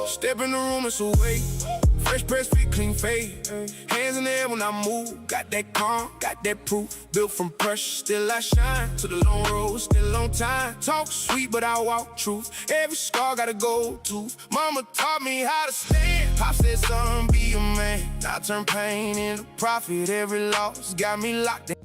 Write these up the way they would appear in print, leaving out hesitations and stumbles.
Step in the room, it's away. Fresh press, fit, clean fade. Hands in the air when I move. Got that calm, got that proof. Built from pressure, still I shine. To the long road, still on time. Talk sweet, but I walk truth. Every scar got a gold tooth. Mama taught me how to stand. Pop said, son, be a man. I turn pain into profit. Every loss got me locked in.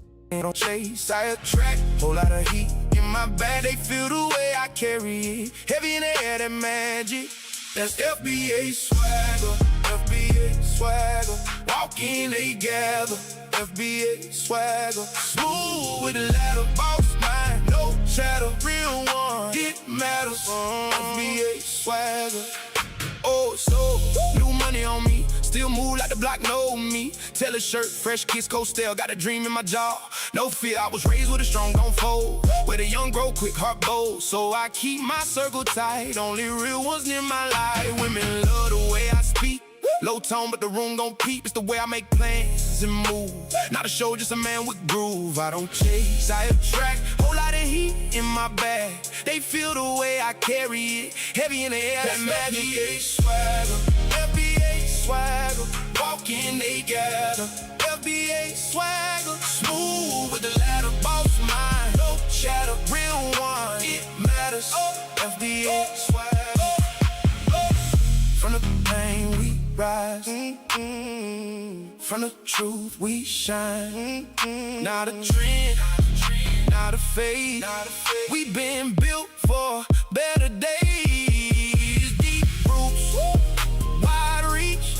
Don't chase, I attract. Whole lot of heat in my bag. They feel the way I carry it. Heavy in the air, that magic. That's FBA swagger. FBA swagger. Walking together. FBA swagger. Smooth with the ladder. Boss mind, no chatter. Real one, it matters. FBA swagger. Oh, so new money on me. Still move like the block know me. Tailor shirt, fresh kiss, coastal. Got a dream in my jaw. No fear, I was raised with a strong, gon' fold. Where the young grow quick, heart bold. So I keep my circle tight. Only real ones near my life. Women love the way I speak. Low tone, but the room gon' peep. It's the way I make plans and move. Not a show, just a man with groove. I don't chase, I attract. Whole lot of heat in my bag. They feel the way I carry it. Heavy in the air, that magic. FBA swagger. FBA swagger. Walking together. FBA swagger. Smooth with the ladder. Boss mind, no chatter. Real one, it matters. FBA swagger. From the pain we rise, from the truth we shine. Not a trend, not a fade. We been built for better days. Deep roots, wide reach,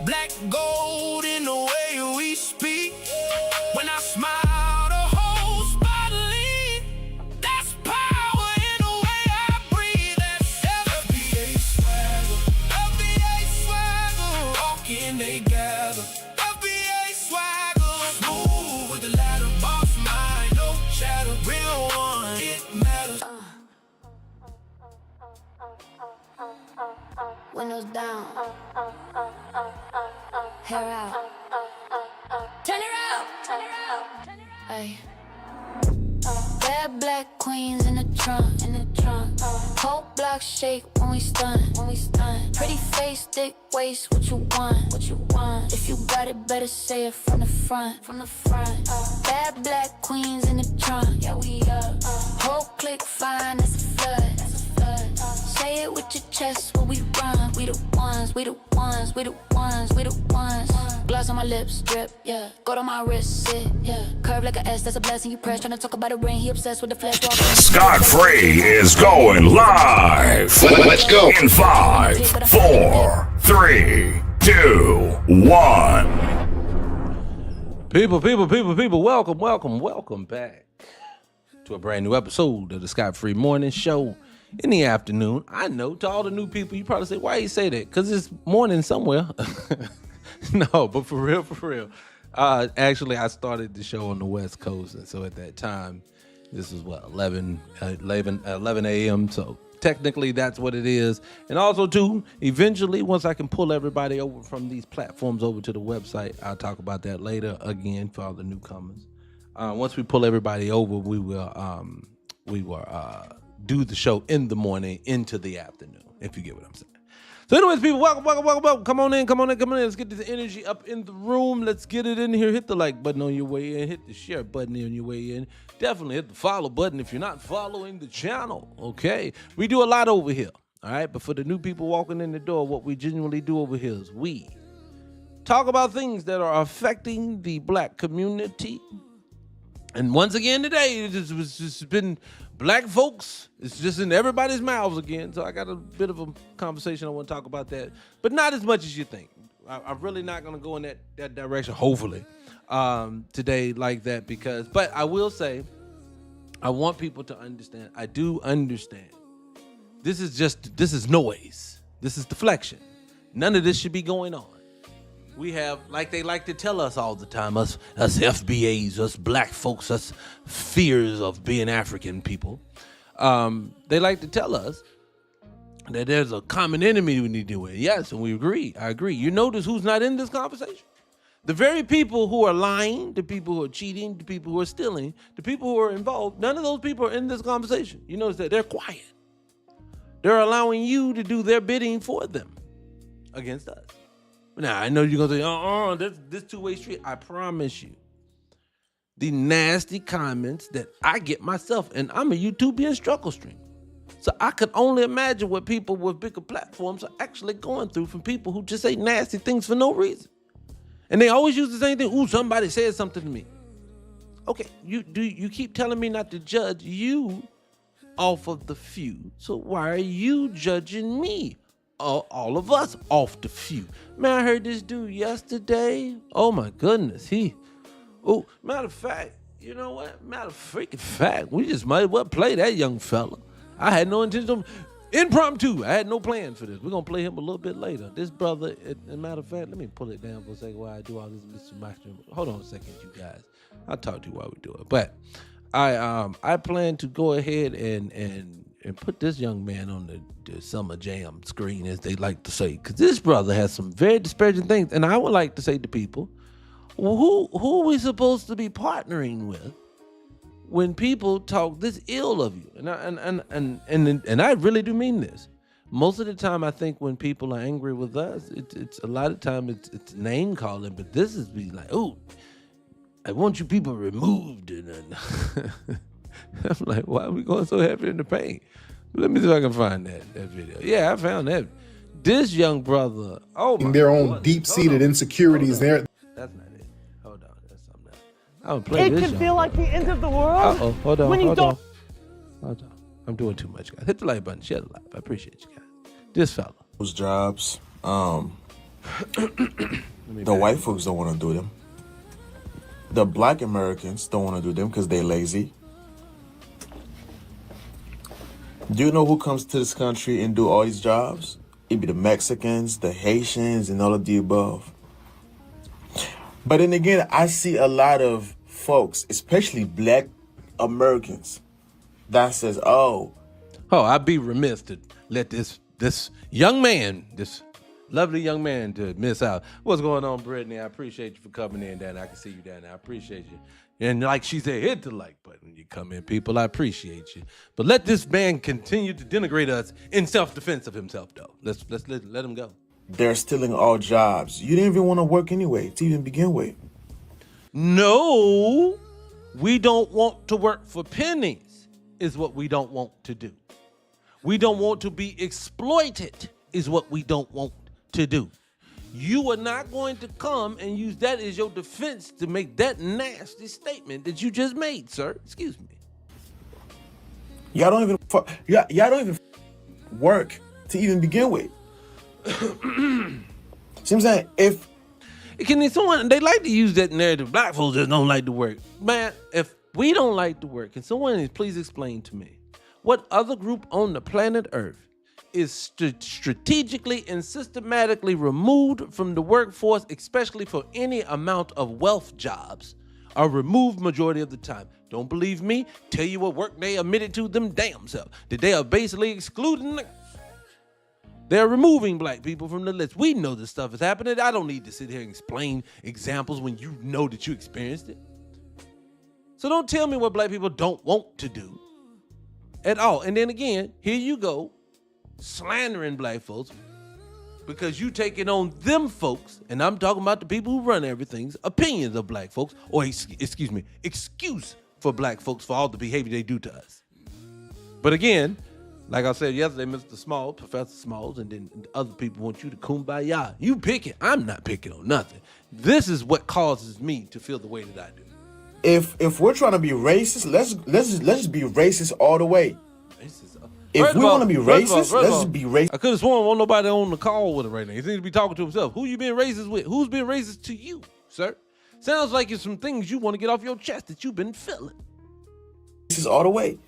black gold in the way we speak. When I smile, the whole spot lean. That's power in the way I breathe. That's FBA swagger. FBA swagger. Walking together. FBA swagger. Smooth with the ladder. Boss mind, no chatter. Real one, it matters. Windows down. Hair out. Turn it out. Turn it out. Ay. Bad black queens in the trunk. In the trunk. Whole block shake when we stun. When we stun. Pretty face, thick waist. What you want? What you want? If you got it, better say it from the front. From the front. Bad black queens in the trunk. Yeah, we up. Whole clique fine. That's a flood. That's a flood. Say it with your chest where we run. We the ones. We the ones. We the ones. We the ones. Gloss on my lips, drip, yeah. Gold on my wrist, sit, yeah. Curve like a S, that's a blessing. You press, tryna talk about a ring. He obsessed with the flesh. Scott Free is going live. Let's go. In 5, 4, 3, 2, 1. People, welcome back to a brand new episode of the Scott Free Morning Show in the afternoon. I know, to all the new people, you probably say, why you say that? Because it's morning somewhere. No, but for real. Actually, I started the show on the West Coast, and so at that time, this was 11 a.m., so technically that's what it is. And also, too, eventually, once I can pull everybody over from these platforms over to the website, I'll talk about that later again for all the newcomers. Once we pull everybody over, we will do the show in the morning into the afternoon, if you get what I'm saying. So anyways, people, welcome. Come on in. Let's get this energy up in the room. Let's get it in here. Hit the like button on your way in. Hit the share button on your way in. Definitely hit the follow button if you're not following the channel, okay? We do a lot over here, all right? But for the new people walking in the door, what we genuinely do over here is we talk about things that are affecting the black community. And once again today, it's just been black folks. It's just in everybody's mouths again. So I got a bit of a conversation. I want to talk about that, but not as much as you think. I'm really not going to go in that direction, hopefully, today like that but I will say, I want people to understand. I do understand. This is noise. This is deflection. None of this should be going on. We have, like they like to tell us all the time, us FBAs, us black folks, us fears of being African people. They like to tell us that there's a common enemy we need to deal with. Yes, and we agree. I agree. You notice who's not in this conversation? The very people who are lying, the people who are cheating, the people who are stealing, the people who are involved, none of those people are in this conversation. You notice that they're quiet. They're allowing you to do their bidding for them. against us. Now, I know you're going to say, this two-way street. I promise you, the nasty comments that I get myself, and I'm a YouTubian struggle stream. So I could only imagine what people with bigger platforms are actually going through from people who just say nasty things for no reason. And they always use the same thing. Ooh, somebody said something to me. Okay, you keep telling me not to judge you off of the few. So why are you judging me? All of us off the few. Man, I heard this dude yesterday. Oh my goodness. Matter of fact, you know what? Matter of freaking fact, we just might as well play that young fella. I had no intention of impromptu. I had no plan for this. We're gonna play him a little bit later. This brother, as a matter of fact, let me pull it down for a second while I do all this Mr. Master. Hold on a second, you guys. I'll talk to you while we do it. But I plan to go ahead and put this young man on the Summer Jam screen, as they like to say, because this brother has some very disparaging things. And I would like to say to people, who are we supposed to be partnering with when people talk this ill of you? And I really do mean this. Most of the time, I think when people are angry with us, it's a lot of time it's name calling, but this is be like, oh, I want you people removed. And I'm like, why are we going so heavy in the paint? Let me see if I can find that video. Yeah, I found that. This young brother, their own deep-seated insecurities there. That's not it. Hold on, that's something else. I'm play this. It can feel like the end of the world. Hold on, when you hold don't. on. Hold on. I'm doing too much, guys. Hit the like button, share the live. I appreciate you guys. This fella. Those jobs, the white folks don't want to do them. The black Americans don't want to do them because they're lazy. Do you know who comes to this country and do all these jobs? It'd be the Mexicans, the Haitians, and all of the above. But then again, I see a lot of folks, especially black Americans, that says, I'd be remiss to let this young man, this lovely young man, to miss out. What's going on, Brittany? I appreciate you for coming in, Dan. I can see you down there. I appreciate you. And like she said, hit the like button when you come in, people. I appreciate you. But let this man continue to denigrate us in self-defense of himself, though. Let's let him go. They're stealing all jobs. You didn't even want to work anyway to even begin with. No, we don't want to work for pennies is what we don't want to do. We don't want to be exploited is what we don't want to do. You are not going to come and use that as your defense to make that nasty statement that you just made, sir. Excuse me. Y'all don't even work to even begin with. See what I'm saying? They like to use that narrative. Black folks just don't like to work. Man, if we don't like to work, can someone please explain to me what other group on the planet Earth is strategically and systematically removed from the workforce, especially for any amount of wealth jobs, are removed majority of the time? Don't believe me? Tell you what work they admitted to them damn self, that they are basically excluding niggas. They're removing black people from the list. We know this stuff is happening. I don't need to sit here and explain examples when you know that you experienced it. So don't tell me what black people don't want to do at all. And then again, here you go, slandering black folks because you taking on them folks, and I'm talking about the people who run everything's opinions of black folks, or excuse for black folks for all the behavior they do to us. But again, like I said yesterday, Mr. Small, Professor Smalls, and then other people want you to kumbaya. You pick it. I'm not picking on nothing. This is what causes me to feel the way that I do. If we're trying to be racist, let's just be racist all the way. If we want to be racist, let's just be racist. I could have sworn won't nobody on the call with it right now. He seems to be talking to himself. Who you being racist with? Who's being racist to you, sir? Sounds like it's some things you want to get off your chest that you've been feeling. This is all the way.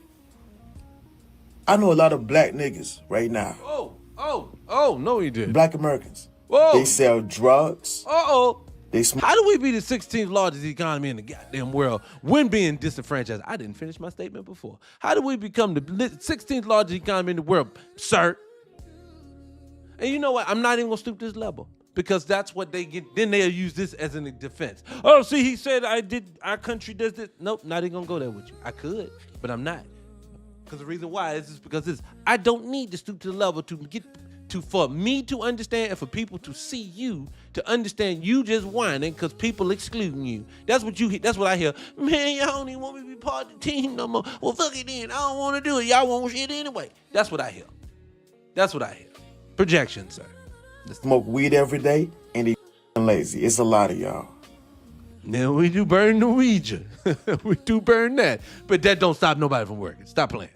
I know a lot of black niggas right now. Oh, no he didn't. Black Americans. Whoa. They sell drugs. How do we be the 16th largest economy in the goddamn world when being disenfranchised? I didn't finish my statement before. How do we become the 16th largest economy in the world, sir? And you know what? I'm not even gonna stoop to this level because that's what they get. Then they'll use this as a defense. Oh, see, he said our country does this. Nope, not even gonna go there with you. I could, but I'm not. Because the reason why is because I don't need to stoop to the level to get for me to understand and for people to see you, to understand you just whining because people excluding you. That's what I hear. Man, y'all don't even want me to be part of the team no more. Well, fuck it then. I don't want to do it. Y'all want shit anyway. That's what I hear. That's what I hear. Projection, sir. Smoke weed every day and they lazy. It's a lot of y'all. Now we do burn Norwegian. We do burn that. But that don't stop nobody from working. Stop playing.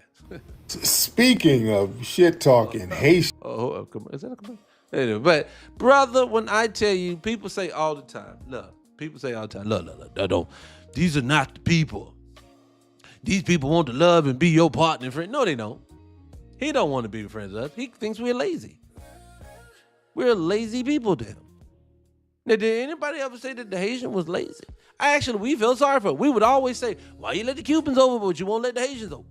Speaking of shit talking, Haitian. Oh, come on. Is that a commercial? Anyway, but brother, when I tell you, people say all the time, look, don't. These are not the people. These people want to love and be your partner and friend. No, they don't. He don't want to be friends with us. He thinks we're lazy. We're lazy people to him. Now, did anybody ever say that the Haitian was lazy? We felt sorry for him. We would always say, why you let the Cubans over, but you won't let the Haitians over?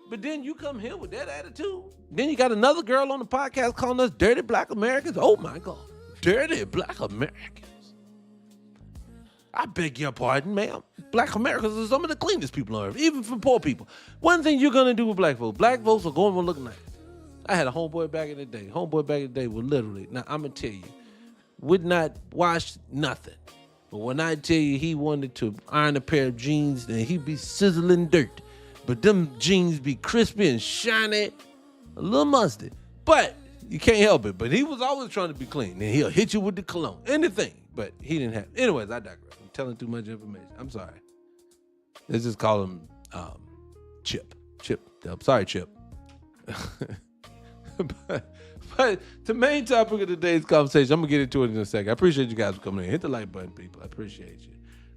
But then you come here with that attitude. Then you got another girl on the podcast calling us dirty black Americans. Oh my God. Dirty black Americans. I beg your pardon, ma'am. Black Americans are some of the cleanest people on earth, even for poor people. One thing you're going to do with black folks are going to look nice. I had a homeboy back in the day. Homeboy back in the day would literally, now I'm going to tell you, would not wash nothing. But when I tell you he wanted to iron a pair of jeans, then he'd be sizzling dirt. But them jeans be crispy and shiny, a little musty. But you can't help it. But he was always trying to be clean. And he'll hit you with the cologne, anything. But he didn't have. Anyways, I digress. I'm telling too much information. I'm sorry. Let's just call him Chip. I'm sorry, Chip. but the main topic of today's conversation, I'm going to get into it in a second. I appreciate you guys for coming in. Hit the like button, people. I appreciate you.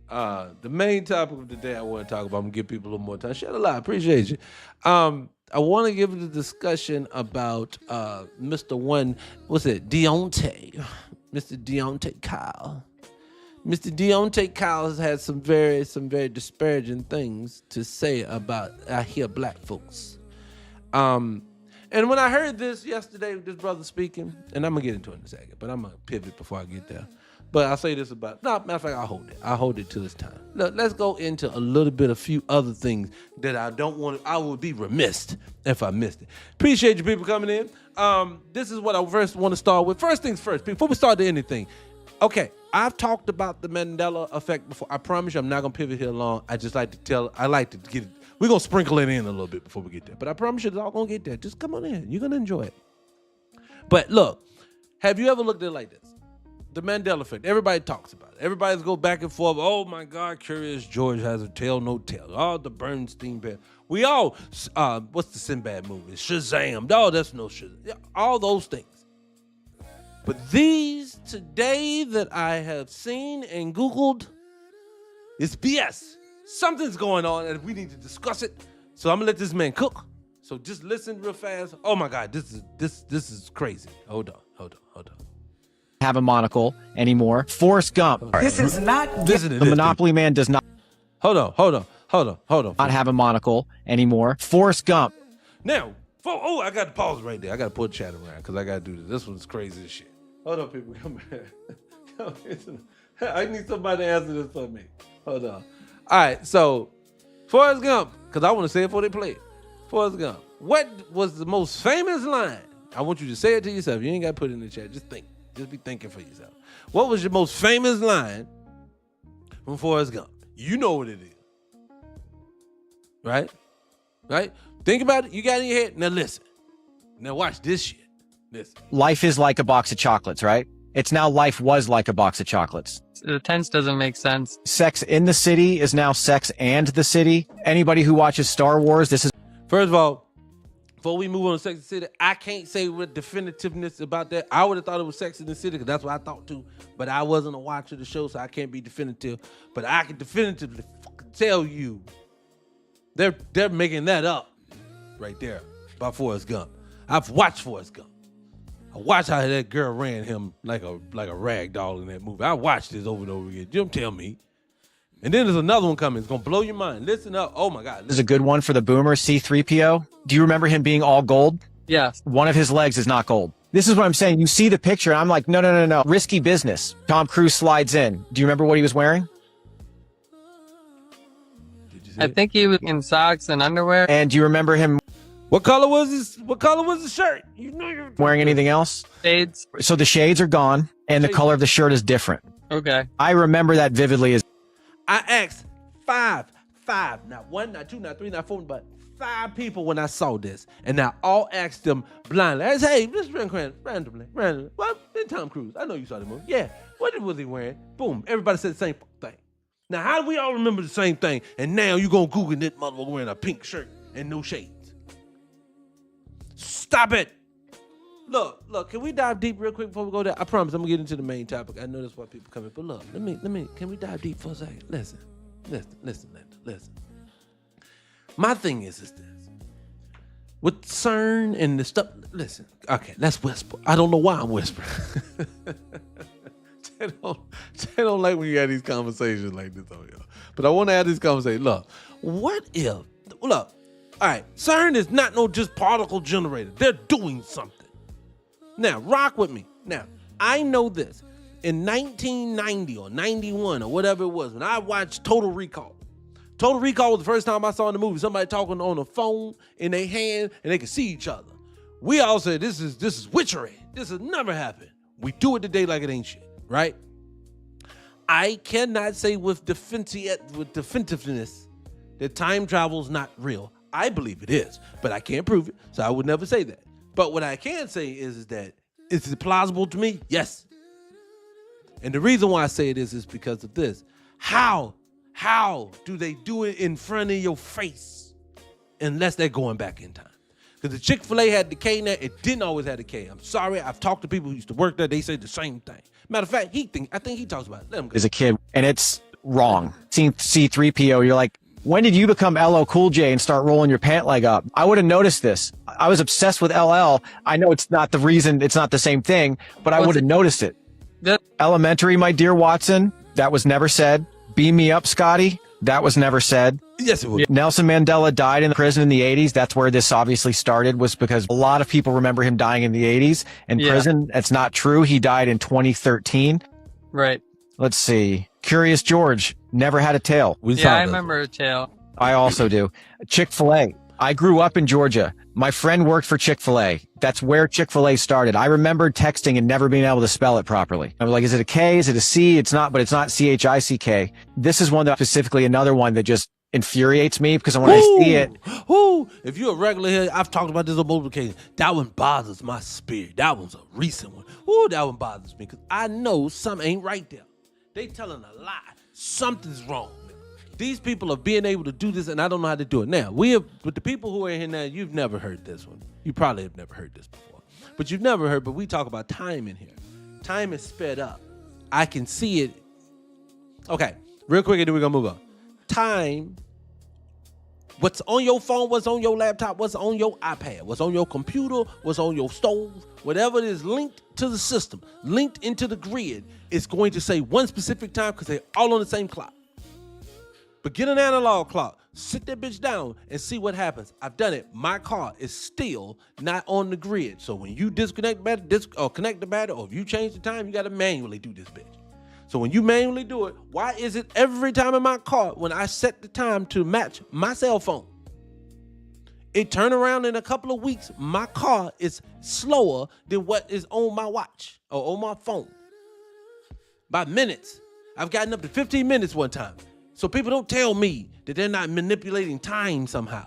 The main topic of the day I want to talk about, I'm going to give people a little more time. Share a lot. I appreciate you. I want to give the discussion about Mr. Deante. Mr. Deante Kyle. Mr. Deante Kyle has had some very disparaging things to say about, I hear, black folks. And when I heard this yesterday, this brother speaking, and I'm going to get into it in a second, but I'm going to pivot before I get there. But I'll say this about, no, matter of fact, I'll hold it to this time. Look, let's go into a few other things that I would be remiss if I missed it. Appreciate you people coming in. This is what I first want to start with. First things first, before we start to anything. Okay, I've talked about the Mandela effect before. I promise you I'm not going to pivot here long. I like to get it. We're going to sprinkle it in a little bit before we get there. But I promise you it's all going to get there. Just come on in. You're going to enjoy it. But look, have you ever looked at it like this? The Mandela effect. Everybody talks about it. Everybody's go back and forth. Oh my God, Curious George has a tail, no tail. Oh, the Bernstein Bear. We all, what's the Sinbad movie? Shazam. Oh, that's no Shazam. Yeah, all those things. But these today that I have seen and Googled, it's BS. Something's going on and we need to discuss it. So I'm gonna let this man cook. So just listen real fast. Oh my God, this is crazy. Hold on. Have a monocle anymore. Forrest Gump. This is not. The Monopoly Man does not Hold on. have a monocle anymore. Forrest Gump. Now, I got to pause right there. I got to put chat around because I got to do this. This one's crazy as shit. Hold on, people. Come back. I need somebody to answer this for me. Hold on. All right, so Forrest Gump, because I want to say it before they play it. Forrest Gump. What was the most famous line? I want you to say it to yourself. You ain't got to put it in the chat. Just think. Just be thinking for yourself. What was your most famous line from Forrest Gump? You know what it is. Right? Think about it. You got it in your head. Now listen. Now watch this shit. Listen. Life is like a box of chocolates, right? It's now life was like a box of chocolates. The tense doesn't make sense. Sex in the City is now Sex and the City. Anybody who watches Star Wars, this is... First of all, before we move on to Sex and the City, I can't say with definitiveness about that. I would have thought it was Sex and the City because that's what I thought too. But I wasn't a watcher of the show, so I can't be definitive. But I can definitively fucking tell you they're making that up right there by Forrest Gump. I've watched Forrest Gump. I watched how that girl ran him like a rag doll in that movie. I watched this over and over again. You don't tell me. And then there's another one coming. It's going to blow your mind. Listen up. Oh, my God. This is a good one for the boomer, C-3PO. Do you remember him being all gold? Yeah. One of his legs is not gold. This is what I'm saying. You see the picture, and I'm like, no. Risky business. Tom Cruise slides in. Do you remember what he was wearing? I think he was in socks and underwear. And do you remember him? What color was this? What color was the shirt? You know you're Wearing anything else? Shades. So the shades are gone, and the color of the shirt is different. Okay. I remember that vividly. As I asked five, not one, not two, not three, not four, but 5 people when I saw this, and I all asked them blindly. I said, "Hey, just randomly. Well, then Tom Cruise. I know you saw the movie. Yeah. What was he wearing? Boom. Everybody said the same thing. Now, how do we all remember the same thing? And now you gonna Google that motherfucker wearing a pink shirt and no shades? Stop it. Look, can we dive deep real quick before we go there? I promise I'm gonna get into the main topic. I know that's why people come in, but look, let me, can we dive deep for a second? Listen. My thing is this. With CERN and the stuff, listen, okay, let's whisper. I don't know why I'm whispering. They don't like when you have these conversations like this on here. But I want to have this conversation. Look, all right, CERN is not no just particle generator. They're doing something. Now, rock with me. Now, I know this. In 1990 or 91 or whatever it was, when I watched Total Recall was the first time I saw in the movie somebody talking on a phone in their hand and they could see each other. We all said, this is witchery. This has never happened. We do it today like it ain't shit. Right? I cannot say with definitiveness that time travel is not real. I believe it is, but I can't prove it, so I would never say that. But what I can say is that, is it plausible to me? Yes. And the reason why I say it is because of this. How do they do it in front of your face unless they're going back in time? Because the Chick-fil-A had the K in there, it didn't always have the K. I'm sorry, I've talked to people who used to work there, they say the same thing. Matter of fact, I think he talks about it. Let him go. as a kid, and it's wrong. Seeing C-3PO, you're like, when did you become LL Cool J and start rolling your pant leg up? I would have noticed this. I was obsessed with LL. I know it's not the reason, it's not the same thing, but I would have noticed it. Elementary, my dear Watson, that was never said. Beam me up, Scotty, that was never said. Yes, it would. Nelson Mandela died in prison in the 80s. That's where this obviously started, was because a lot of people remember him dying in the 80s in prison. That's not true. He died in 2013. Right. Let's see. Curious George never had a tail. I remember a tail. I also do. Chick-fil-A. I grew up in Georgia. My friend worked for Chick-fil-A. That's where Chick-fil-A started. I remember texting and never being able to spell it properly. I was like, is it a K? Is it a C? It's not, but it's not C-H-I-C-K. This is one that specifically another one that just infuriates me because when I see it. If you're a regular here, I've talked about this on multiple occasions. That one bothers my spirit. That one's a recent one. That one bothers me because I know something ain't right there. They telling a lie. Something's wrong. These people are being able to do this, and I don't know how to do it. Now, with the people who are in here now, you've never heard this one. You probably have never heard this before. But you've never heard, but we talk about time in here. Time is sped up. I can see it. Okay, real quick, and then we're going to move on. Time, what's on your phone, what's on your laptop, what's on your iPad, what's on your computer, what's on your stove, whatever it is linked to the system, linked into the grid, it's going to say one specific time because they're all on the same clock. But get an analog clock, sit that bitch down and see what happens. I've done it. My car is still not on the grid. So when you disconnect or connect the battery, or if you change the time, you got to manually do this bitch. So when you manually do it, why is it every time in my car, when I set the time to match my cell phone, it turn around in a couple of weeks, my car is slower than what is on my watch or on my phone. By minutes. I've gotten up to 15 minutes one time. So people don't tell me that they're not manipulating time somehow.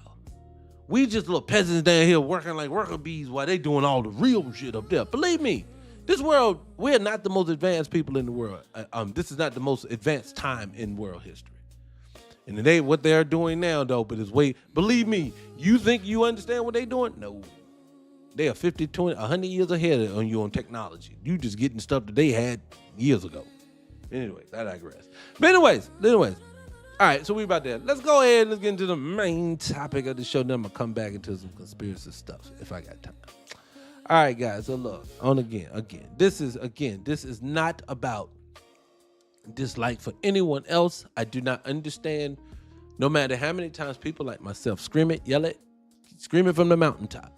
We just little peasants down here working like worker bees while they doing all the real shit up there. Believe me, this world, we're not the most advanced people in the world. This is not the most advanced time in world history. And it ain't what they're doing now, though, but it's believe me, you think you understand what they're doing? No. They are 50, 20, 100 years ahead on you on technology. You just getting stuff that they had years ago. Anyways, I digress. But anyways. All right, so we about there. Let's go ahead. Let's get into the main topic of the show. Then I'm going to come back into some conspiracy stuff if I got time. All right, guys. So look, this is not about dislike for anyone else. I do not understand, no matter how many times people like myself scream it, yell it, scream it from the mountaintop.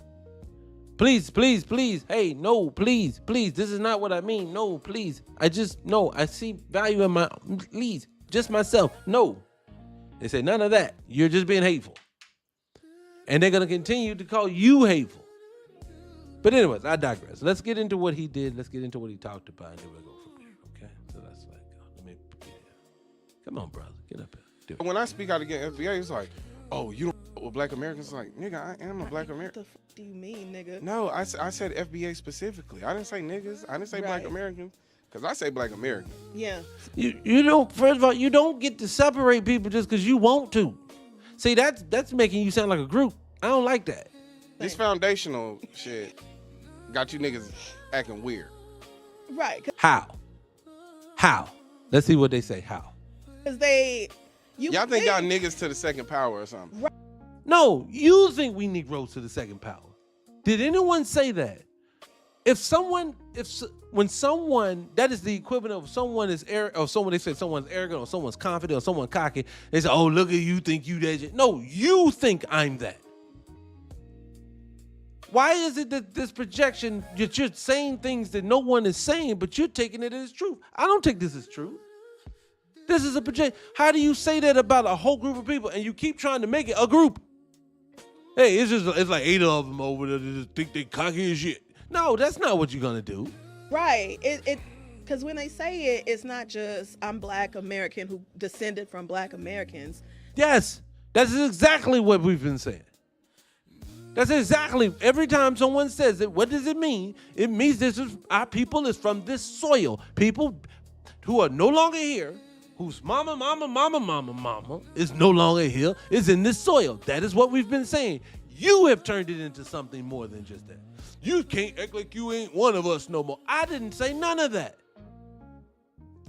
Please. Hey, no, please. This is not what I mean. No, please. I see value in please, just myself. No. They say none of that. You're just being hateful. And they're going to continue to call you hateful. But anyways, I digress. Let's get into what he did. Let's get into what he talked about, and then we'll go from there, okay? So that's like, let me, come on, brother. Get up here. When I speak out against FBA, it's like, oh, you don't f- with black Americans. Like, nigga, I am a black American. What the f- do you mean, nigga? No, I said FBA specifically. I didn't say niggas. I didn't say black Right. Americans. Because I say black American. Yeah. You don't, first of all, you don't get to separate people just because you want to. See, that's making you sound like a group. I don't like that. This foundational shit got you niggas acting weird. Right. How? Let's see what they say. How? Because Y'all think y'all niggas to the second power or something? No, you think we Negroes to the second power. Did anyone say that? When someone, that is the equivalent of someone is or someone, they say someone's arrogant or someone's confident or someone's cocky, they say, oh, look at you, think you that. No, you think I'm that. Why is it that this projection, that you're saying things that no one is saying, but you're taking it as truth? I don't take this as truth. This is a projection. How do you say that about a whole group of people and you keep trying to make it a group? Hey, it's like 8 of them over there that just think they cocky as shit. No, that's not what you're gonna do. Right. Because when they say it, it's not just I'm black American who descended from black Americans. Yes, that's exactly what we've been saying. That's exactly, every time someone says it, what does it mean? It means this is, our people is from this soil. People who are no longer here, whose mama is no longer here, is in this soil. That is what we've been saying. You have turned it into something more than just that. You can't act like you ain't one of us no more. I didn't say none of that.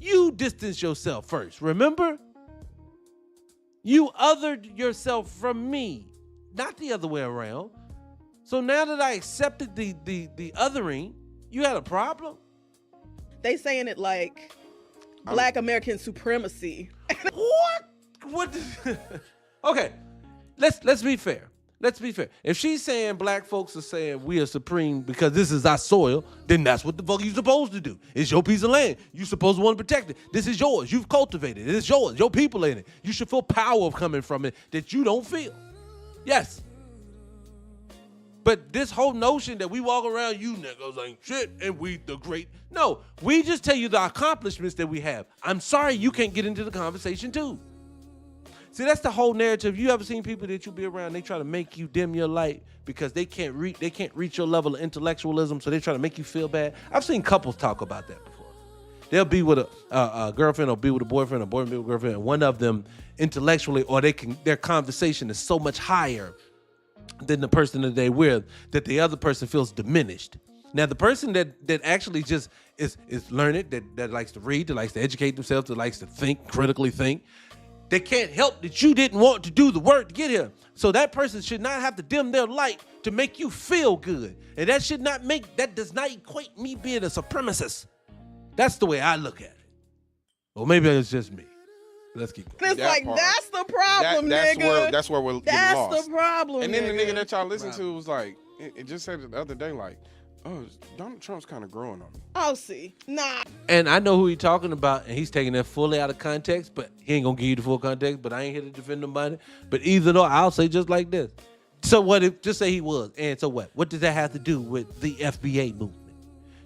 You distanced yourself first, remember? You othered yourself from me, not the other way around. So now that I accepted the othering, you had a problem? They saying it like black American supremacy. What? Okay, let's be fair. Let's be fair. If she's saying black folks are saying we are supreme because this is our soil, then that's what the fuck you supposed to do. It's your piece of land. You supposed to want to protect it. This is yours. You've cultivated it. It's yours. Your people in it. You should feel power coming from it that you don't feel. Yes. But this whole notion that we walk around, you niggas ain't shit and we the great. No, we just tell you the accomplishments that we have. I'm sorry you can't get into the conversation too. See, that's the whole narrative. You ever seen people that you be around, they try to make you dim your light because they can't reach your level of intellectualism, so they try to make you feel bad. I've seen couples talk about that before. They'll be with a girlfriend or be with a boyfriend be with a girlfriend, and one of them intellectually or their conversation is so much higher than the person that they with that the other person feels diminished. Now, the person that actually just is learned, that likes to read, that likes to educate themselves, that likes to think, critically think, they can't help that you didn't want to do the work to get here. So that person should not have to dim their light to make you feel good. And that does not equate me being a supremacist. That's the way I look at it. Or maybe it's just me. Let's keep going. It's like, that's the problem, nigga. That's where we're getting That's lost. the problem, And then the nigga. nigga that y'all listen to was like, it just said it the other day, like, oh, Donald Trump's kind of growing on me. Oh, see. Nah. And I know who he's talking about, and he's taking that fully out of context, but he ain't gonna give you the full context, but I ain't here to defend nobody. But either though, I'll say just like this. So what if, just say he was, and so what? What does that have to do with the FBA movement?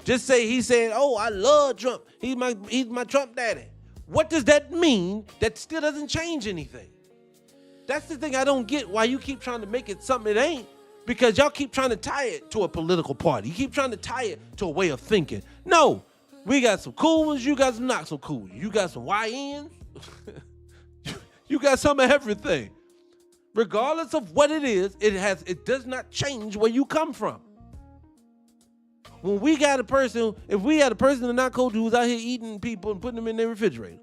Just say he said, oh, I love Trump. He's my Trump daddy. What does that mean? That still doesn't change anything. That's the thing I don't get, why you keep trying to make it something it ain't. Because y'all keep trying to tie it to a political party. You keep trying to tie it to a way of thinking. No, we got some cool ones. You got some not so cool ones. You got some YNs. You got some of everything. Regardless of what it is, it does not change where you come from. When we got a person, if we had a person in the not culture who's out here eating people and putting them in their refrigerator,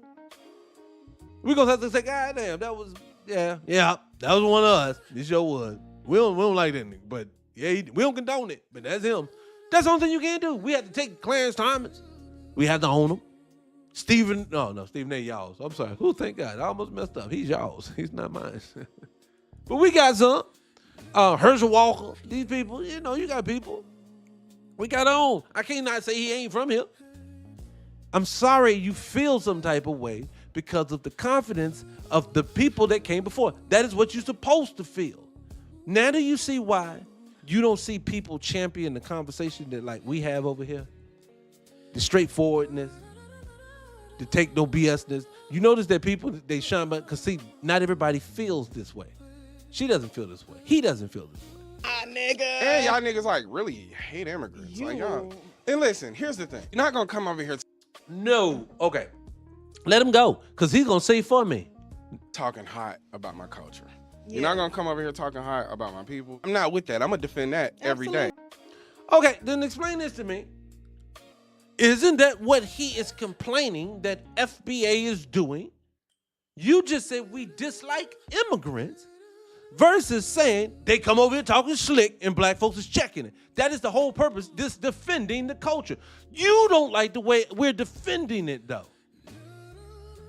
we're going to have to say, God damn, that was, yeah, that was one of us. This sure was. We don't like that nigga, but yeah, we don't condone it, but that's him. That's the only thing you can't do. We have to take Clarence Thomas. We have to own him. Stephen ain't y'all's. I'm sorry. Who, thank God. I almost messed up. He's y'all's. He's not mine. But we got some. Herschel Walker. These people, you got people. We got on. I can't not say he ain't from here. I'm sorry you feel some type of way because of the confidence of the people that came before. That is what you're supposed to feel. Now do you see why you don't see people champion the conversation that like we have over here? The straightforwardness, the take no BSness. You notice that people, they shine, but because see, not everybody feels this way. She doesn't feel this way. He doesn't feel this way. Nigga. And y'all niggas like really hate immigrants. Like y'all. And listen, here's the thing. You're not gonna come over here No. Okay. Let him go, because he's going to say for me. talking hot about my culture. You're not gonna come over here talking hot about my people. I'm not with that. I'm gonna defend that every day. Okay, then explain this to me. Isn't that what he is complaining that FBA is doing? You just said we dislike immigrants versus saying they come over here talking slick and black folks is checking it. That is the whole purpose, this defending the culture. You don't like the way we're defending it though.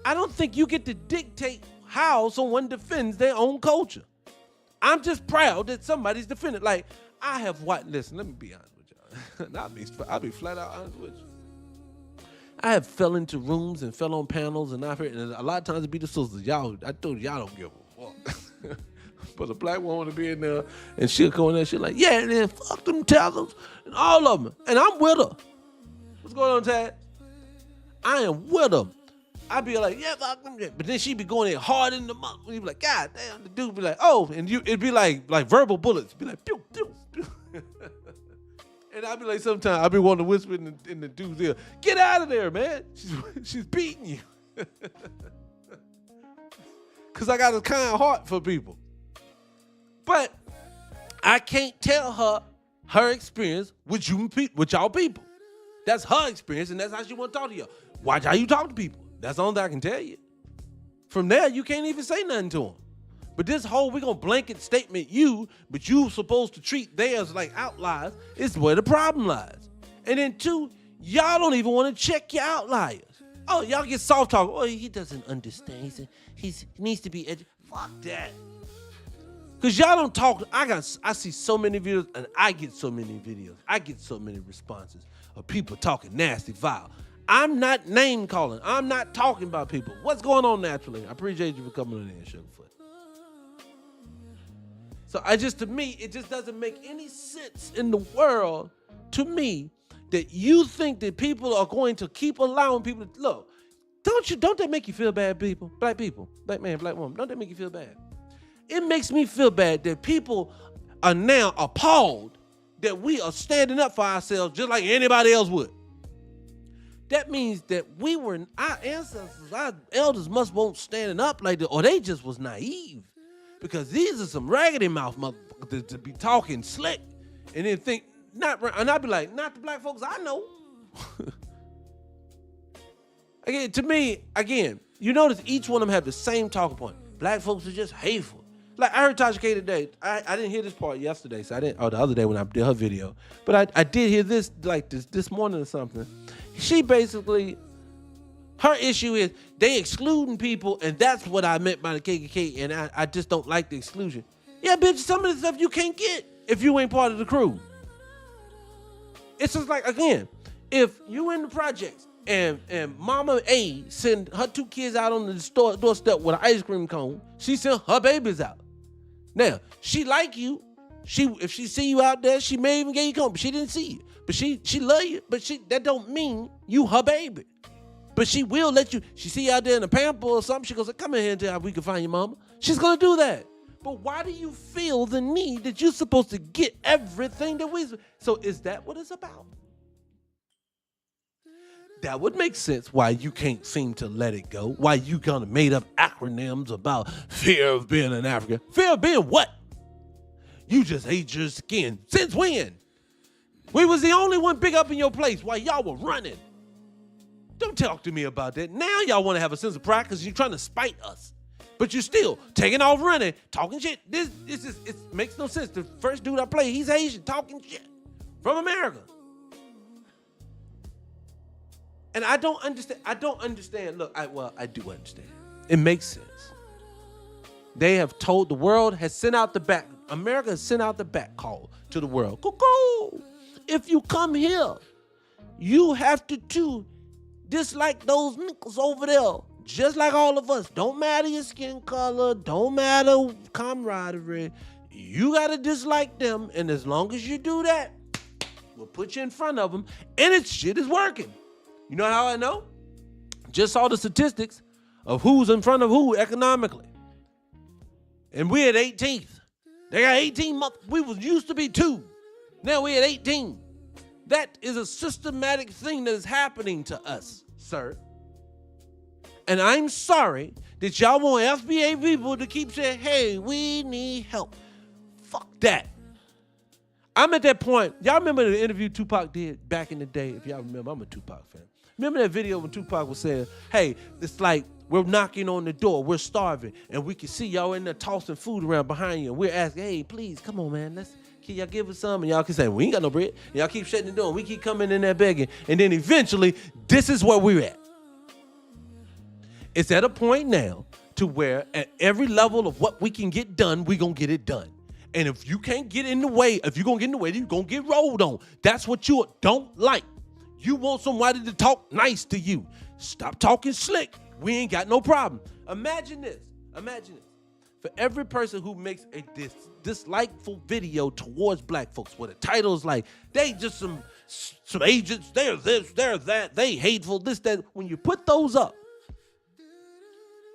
I don't think you get to dictate how someone defends their own culture. I'm just proud that somebody's defending. Like, I have what? Listen, let me be honest with y'all. I'll be flat out honest with you. I have fell into rooms and fell on panels, and I've heard, and a lot of times it be the sisters. Y'all, I told y'all don't give a fuck. But a black woman to be in there, and she'll go in there, she'll like, yeah, and then fuck them tellers, and all of them. And I'm with her. What's going on, Tad? I am with them. I'd be like, yeah, fuck them. But then she'd be going in hard in the mouth. You'd be like, God damn, the dude be like, oh, and it'd be like verbal bullets. It'd be like, pew, pew, pew. And I'd be like, sometimes I'd be wanting to whisper in the dude's ear, get out of there, man. She's beating you. Because I got a kind heart for people. But I can't tell her experience with y'all people. That's her experience, and that's how she want to talk to y'all. Watch how you talk to people. That's all that I can tell you. From there, you can't even say nothing to them. But this whole, we're going to blanket statement you, but you supposed to treat theirs like outliers, is where the problem lies. And then two, y'all don't even want to check your outliers. Oh, y'all get soft talk. Oh, he doesn't understand. He needs to be educated. Fuck that. Because y'all don't talk. I see so many videos, and I get so many videos. I get so many responses of people talking nasty, vile. I'm not name calling. I'm not talking about people. What's going on naturally? I appreciate you for coming in here, Sugarfoot. So to me, it just doesn't make any sense in the world to me that you think that people are going to keep allowing people to look. Don't that make you feel bad, people? Black people, black man, black woman. Don't that make you feel bad? It makes me feel bad that people are now appalled that we are standing up for ourselves just like anybody else would. That means that our ancestors, our elders won't standing up like that, or they just was naive. Because these are some raggedy mouth motherfuckers to be talking slick and then think, and I'd be like, not the black folks I know. Again, to me, you notice each one of them have the same talking point. Black folks are just hateful. Like I heard Tasha K today. I didn't hear this part yesterday, so the other day when I did her video. But I did hear this this morning or something. She basically, her issue is they excluding people, and that's what I meant by the KKK, and I just don't like the exclusion. Yeah, bitch, some of the stuff you can't get if you ain't part of the crew. It's just like, again, if you in the projects and Mama A send her 2 kids out on the doorstep with an ice cream cone, she sent her babies out. Now, she like you. If she see you out there, she may even get you cone, but she didn't see you. But she love you, but that don't mean you her baby. But she will let you, she see you out there in a pamper or something, she goes, come in here and tell how we can find your mama. She's gonna do that. But why do you feel the need that you're supposed to get everything that so is that what it's about? That would make sense why you can't seem to let it go. Why you gonna made up acronyms about fear of being an African. Fear of being what? You just hate your skin. Since when? We was the only one big up in your place while y'all were running. Don't talk to me about that. Now y'all want to have a sense of pride because you're trying to spite us. But you're still taking off running, talking shit. It makes no sense. The first dude I played, he's Asian, talking shit from America. And I don't understand. Look, I do understand. It makes sense. They have told, the world has sent out America has sent out the back call to the world. Cuckoo! If you come here, you have to too dislike those niggas over there. Just like all of us. Don't matter your skin color. Don't matter camaraderie. You got to dislike them, and as long as you do that, we'll put you in front of them, and shit is working. You know how I know? Just saw the statistics of who's in front of who economically. And we're at 18th. They got 18 months. We was used to be 2. Now we're at 18. That is a systematic thing that is happening to us, sir. And I'm sorry that y'all want FBA people to keep saying, hey, we need help. Fuck that. I'm at that point. Y'all remember the interview Tupac did back in the day? If y'all remember, I'm a Tupac fan. Remember that video when Tupac was saying, hey, it's like we're knocking on the door, we're starving, and we can see y'all in there tossing food around behind you, and we're asking, hey, please, come on, man, can y'all give us some? And y'all can say, we ain't got no bread. And y'all keep shutting the door, and we keep coming in there begging, and then eventually, this is where we're at. It's at a point now to where at every level of what we can get done, we're going to get it done. And if you can't get in the way, if you're going to get in the way, you're going to get rolled on. That's what you don't like. You want somebody to talk nice to you. Stop talking slick. We ain't got no problem. Imagine this. For every person who makes a dislikeful video towards black folks where the title is like, they just some agents, they're this, they're that, they hateful, this, that. When you put those up,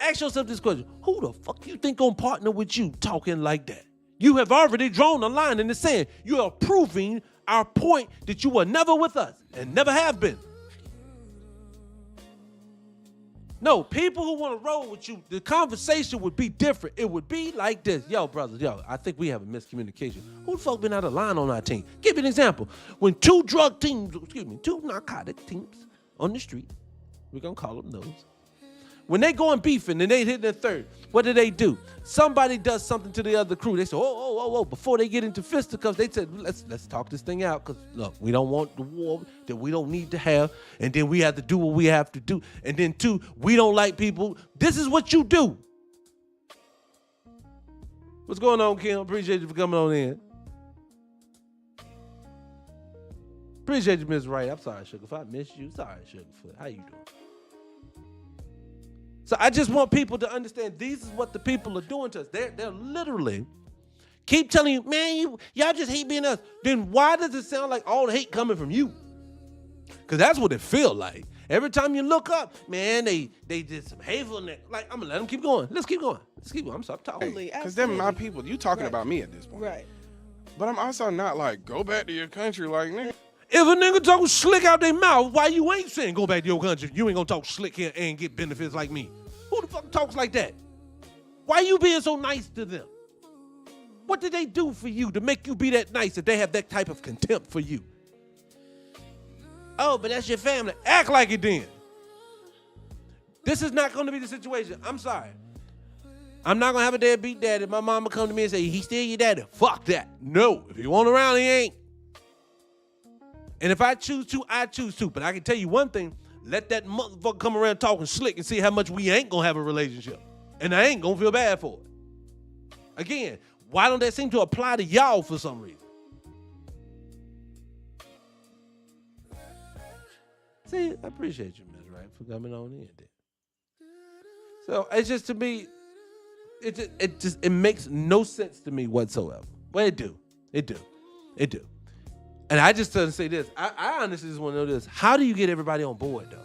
ask yourself this question. Who the fuck you think gonna partner with you talking like that? You have already drawn a line in the sand. You are proving our point that you were never with us and never have been. No, people who want to roll with you, the conversation would be different. It would be like this. Yo, brothers, I think we have a miscommunication. Who the fuck been out of line on our team? Give you an example. When two narcotic teams on the street, we're going to call them those. When they go and beefing and they hit their third, what do? Somebody does something to the other crew. They say, oh. Before they get into fisticuffs, they said, let's talk this thing out, because look, we don't want the war that we don't need to have, and then we have to do what we have to do. And then 2, we don't like people. This is what you do. What's going on, Kim? Appreciate you for coming on in. Appreciate you, Miss Wright. I'm sorry, Sugar. If I missed you, sorry, Sugarfoot. How you doing? So I just want people to understand this is what the people are doing to us. They're literally keep telling you, man, y'all just hate being us. Then why does it sound like all the hate coming from you? Because that's what it feel like. Every time you look up, man, they did some hatefulness. Like, I'm going to let them keep going. Let's keep going. I'm sorry, talking. Because they're my people. You talking about me at this point. Right. But I'm also not like, go back to your country like, nigga. If a nigga talk slick out their mouth, why you ain't saying go back to your country? You ain't gonna talk slick here and get benefits like me. Who the fuck talks like that? Why you being so nice to them? What did they do for you to make you be that nice if they have that type of contempt for you? Oh, but that's your family. Act like it then. This is not gonna be the situation. I'm sorry. I'm not gonna have a deadbeat daddy. My mama come to me and say, he still your daddy. Fuck that. No, if he want around, he ain't. And if I choose to, I choose to. But I can tell you one thing. Let that motherfucker come around talking slick and see how much we ain't going to have a relationship. And I ain't going to feel bad for it. Again, why don't that seem to apply to y'all for some reason? See, I appreciate you, Ms. Wright, for coming on in there. So it's just, to me, it makes no sense to me whatsoever. Well, it do. And I just doesn't say this. I honestly just want to know this. How do you get everybody on board, though?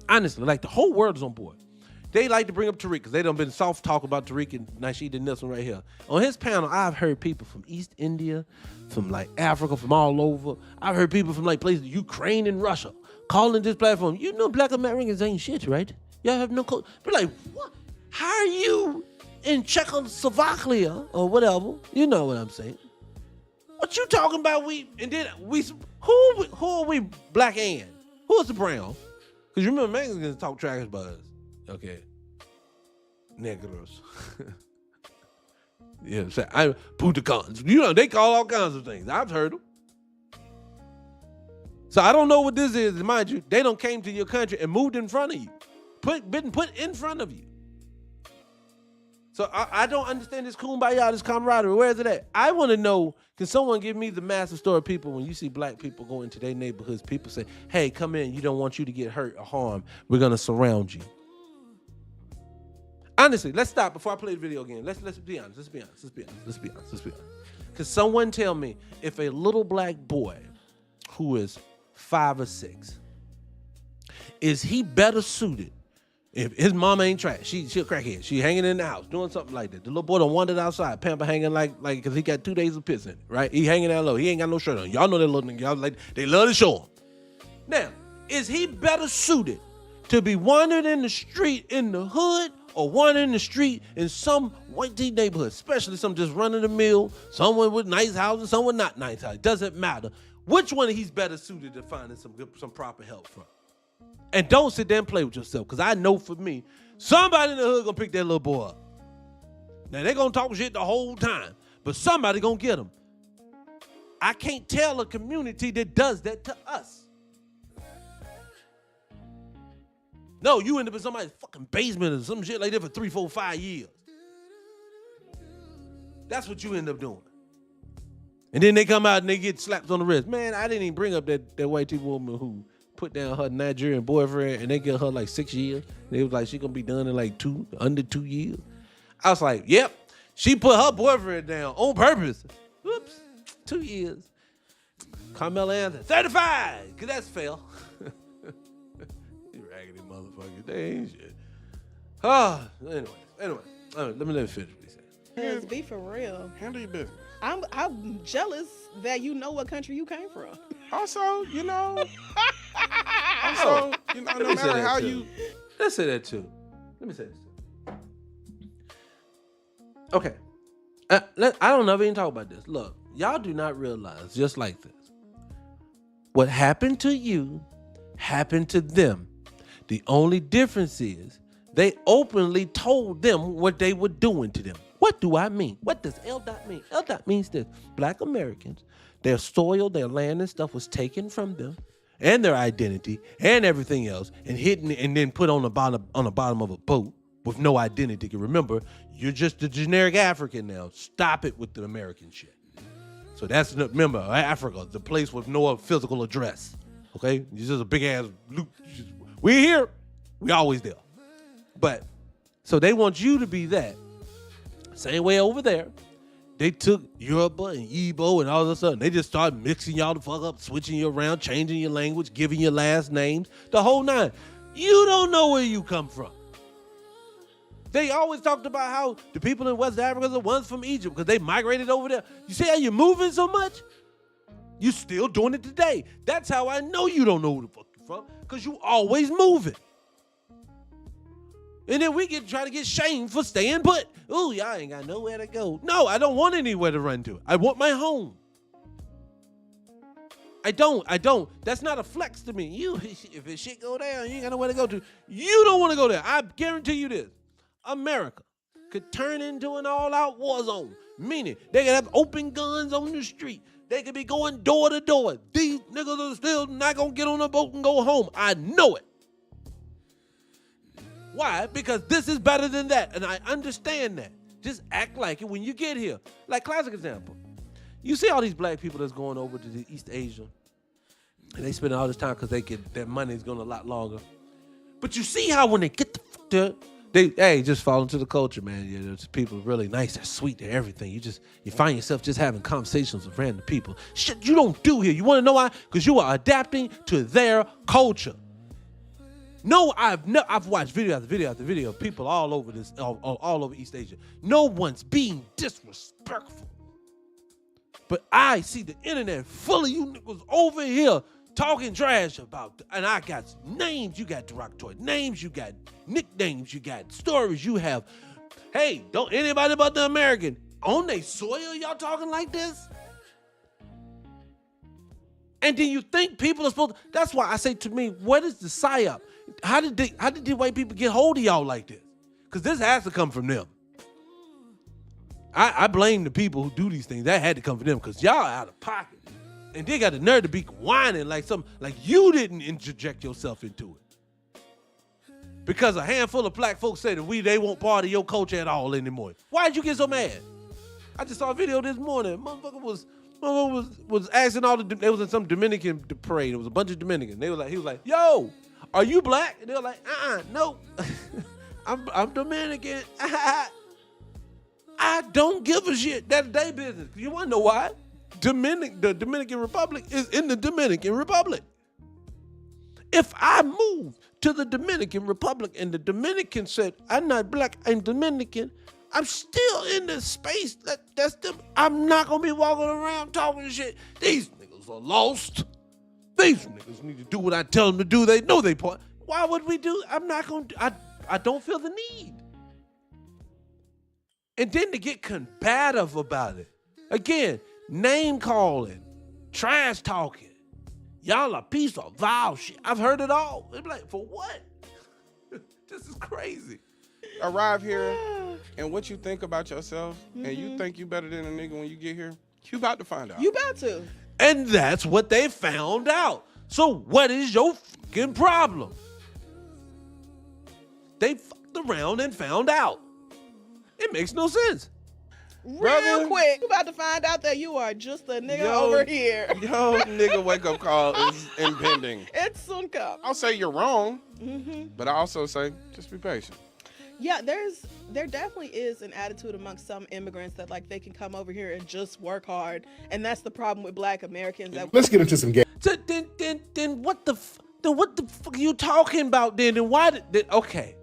Honestly, like the whole world is on board. They like to bring up Tariq because they done been soft talk about Tariq and Nasheed and this one right here. On his panel, I've heard people from East India, from like Africa, from all over. I've heard people from like places, Ukraine and Russia, calling this platform. You know black Americans ain't shit, right? Y'all have no code. Be like, what? How are you in Czechoslovakia or whatever? You know what I'm saying. What you talking about? Who are we black and? Who is the brown? Because you remember Mexicans talk trash about us. Okay. Negros. Yeah, Puticans. You know, they call all kinds of things. I've heard them. So I don't know what this is. Mind you, they done came to your country and moved in front of you. Been put in front of you. So I don't understand this kumbaya, this camaraderie. Where is it at? I want to know, can someone give me the massive story of people when you see black people go into their neighborhoods, people say, hey, come in, you don't want you to get hurt or harmed. We're going to surround you. honestly, let's stop before I play the video again. Let's be honest. Let's be honest. Because someone tell me if a little black boy who is 5 or 6, is he better suited if his mama ain't trash? She a crackhead. She hanging in the house doing something like that. The little boy done wandered outside, pamper hanging like because he got 2 days of piss in it, right? He hanging down low. He ain't got no shirt on. Y'all know that little nigga. Y'all like they love to show him. Now, is he better suited to be wandering in the street in the hood or wandering in the street in some white tea neighborhood, especially some just run of the mill, someone with nice houses, someone not nice houses? It doesn't matter. Which one he's better suited to finding some proper help from? And don't sit there and play with yourself, because I know for me, somebody in the hood gonna pick that little boy up. Now they gonna talk shit the whole time, but somebody gonna get him. I can't tell a community that does that to us. No, you end up in somebody's fucking basement or some shit like that for 3, 4, 5 years. That's what you end up doing. And then they come out and they get slapped on the wrist. Man, I didn't even bring up that white woman who put down her Nigerian boyfriend and they give her like 6 years. They was like, she gonna be done in like under 2 years. I was like, yep. She put her boyfriend down on purpose. Whoops, 2 years. Carmela Anthony, 35, cause that's fair. You raggedy motherfucker, they ain't shit. Anyway, let me finish what he said. Let's be for real. Handle your business. I'm jealous that you know what country you came from. Also, no matter how you. Let's say that too. Let me say this too. Okay. I don't ever even talk about this. Look, y'all do not realize, just like this, what happened to you happened to them. The only difference is they openly told them what they were doing to them. What do I mean? What does LDOT mean? LDOT means this. Black Americans, their soil, their land and stuff was taken from them, and their identity and everything else, and hidden and then put on the bottom of a boat with no identity. Remember, you're just a generic African now. Stop it with the American shit. So remember, Africa, the place with no physical address. Okay? It's just a big ass loop. We here, we always there. But, so they want you to be that. Same way over there. They took Yoruba and Igbo and all of a sudden, they just started mixing y'all the fuck up, switching you around, changing your language, giving your last names, the whole nine. You don't know where you come from. They always talked about how the people in West Africa are the ones from Egypt because they migrated over there. You see how you're moving so much? You still doing it today. That's how I know you don't know who the fuck you're from, because you always moving. And then we try to get shamed for staying put. Ooh, y'all ain't got nowhere to go. No, I don't want anywhere to run to. I want my home. I don't. That's not a flex to me. If this shit go down, you ain't got nowhere to go to. You don't want to go there. I guarantee you this. America could turn into an all-out war zone. Meaning, they could have open guns on the street. They could be going door to door. These niggas are still not going to get on a boat and go home. I know it. Why? Because this is better than that, and I understand that. Just act like it when you get here. Like, classic example. You see all these black people that's going over to the East Asia, and they spend all this time because their money is going a lot longer. But you see how when they get the fuck there, they just fall into the culture, man. Yeah, there's people really nice, they're sweet, they're everything. You find yourself just having conversations with random people. Shit you don't do here. You want to know why? Because you are adapting to their culture. No, I've watched video after video after video of people all over all over East Asia. No one's being disrespectful. But I see the internet full of you niggas over here talking trash about, and I got names, you got derogatory names, you got nicknames, you got stories, you have, hey, don't anybody but the American on their soil y'all talking like this? And then you think people are supposed to, that's why I say to me, what is the psyop? How did the white people get hold of y'all like this? Because this has to come from them. I blame the people who do these things. That had to come from them because y'all out of pocket. And they got the nerve to be whining like you didn't interject yourself into it. Because a handful of black folks say that they won't part of your culture at all anymore. Why'd you get so mad? I just saw a video this morning. Motherfucker was asking they was in some Dominican parade. It was a bunch of Dominicans. He was like, yo, are you black? And they were like, no. I'm Dominican. I don't give a shit. That's their business. You want to know why? The Dominican Republic is in the Dominican Republic. If I move to the Dominican Republic and the Dominican said, I'm not black, I'm Dominican, I'm still in the space. That's them. I'm not going to be walking around talking shit. These niggas are lost. These niggas need to do what I tell them to do. They know they part. Why would we do? I'm not going to. I don't feel the need. And then to get combative about it. Again, name calling, trash talking. Y'all a piece of vile shit. I've heard it all. They're like, for what? This is crazy. Arrive here, and what you think about yourself, and you think you better than a nigga when you get here, you about to find out. You about to. And that's what they found out. So what is your fucking problem? They fucked around and found out. It makes no sense. Real quick, you about to find out that you are just a nigga over here. Yo, nigga, wake up call is impending. It's soon come. I'll say you're wrong, but I also say just be patient. Yeah, there definitely is an attitude amongst some immigrants that like they can come over here and just work hard, and that's the problem with Black Americans. Let's get into some game. So then what the fuck are you talking about then? And why did okay,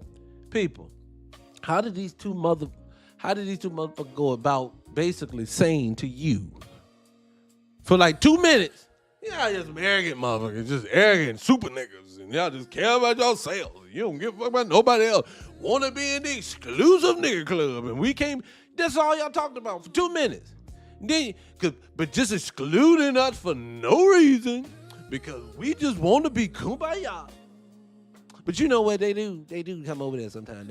people? How did these two motherfuckers go about basically saying to you for like 2 minutes, y'all just arrogant motherfuckers, just arrogant super niggas, and y'all just care about yourselves. You don't give a fuck about nobody else. Want to be in the exclusive nigga club, and we came. That's all y'all talked about for 2 minutes. Then, but just excluding us for no reason because we just want to be kumbaya. But you know what they do? They do come over there sometimes.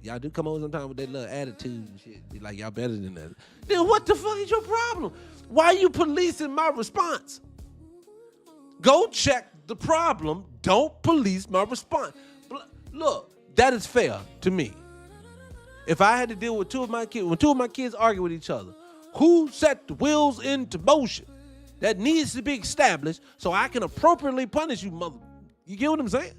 Y'all do come over sometimes with that little attitude and shit. Be like, y'all better than that. Then what the fuck is your problem? Why are you policing my response? Go check the problem. Don't police my response. Look, that is fair to me. If I had to deal with when two of my kids argue with each other, who set the wheels into motion? That needs to be established so I can appropriately punish you, mother. You get what I'm saying?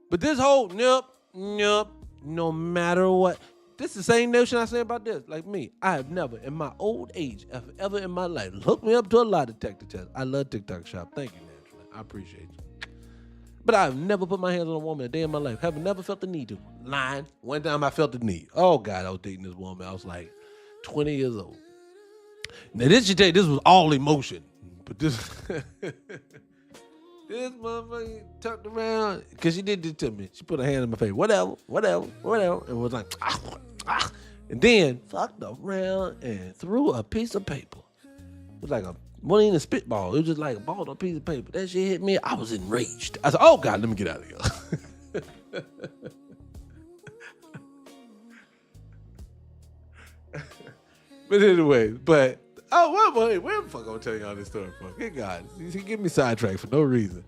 But this whole, no matter what. This is the same notion I say about this. Like me, I have never, in my old age, ever in my life, hooked me up to a lie detector test. I love TikTok Shop. Thank you, Naturally. I appreciate you. But I've never put my hands on a woman a day in my life. Have never felt the need to. Lying. One time I felt the need. Oh, God, I was dating this woman. I was like 20 years old. Now, this was all emotion. But this... This motherfucker tucked around, because she did this to me. She put her hand in my face. Whatever. And was like, And then fucked around and threw a piece of paper. It was like wasn't even a spitball. It was just like a ball on a piece of paper. That shit hit me. I was enraged. I said, oh, God, let me get out of here. But anyway, where the fuck I'm telling y'all this story for? Good God, he get me sidetracked for no reason.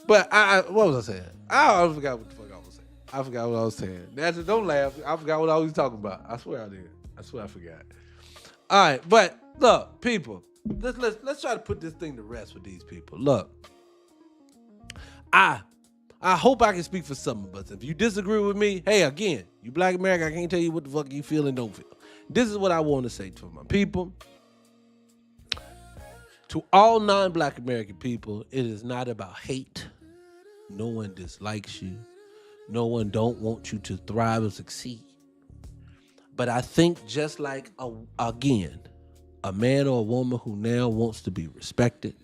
But what was I saying? I forgot what the fuck I was saying. I forgot what I was saying. Naturally, don't laugh. I forgot what I was talking about. I swear I did. I swear I forgot. All right, but look, people, let's try to put this thing to rest with these people. Look, I hope I can speak for some of us. If you disagree with me, hey, again, you Black American, I can't tell you what the fuck you feel and don't feel. This is what I want to say to my people. To all non-Black American people, it is not about hate. No one dislikes you. No one don't want you to thrive or succeed. But I think just like, again, a man or a woman who now wants to be respected.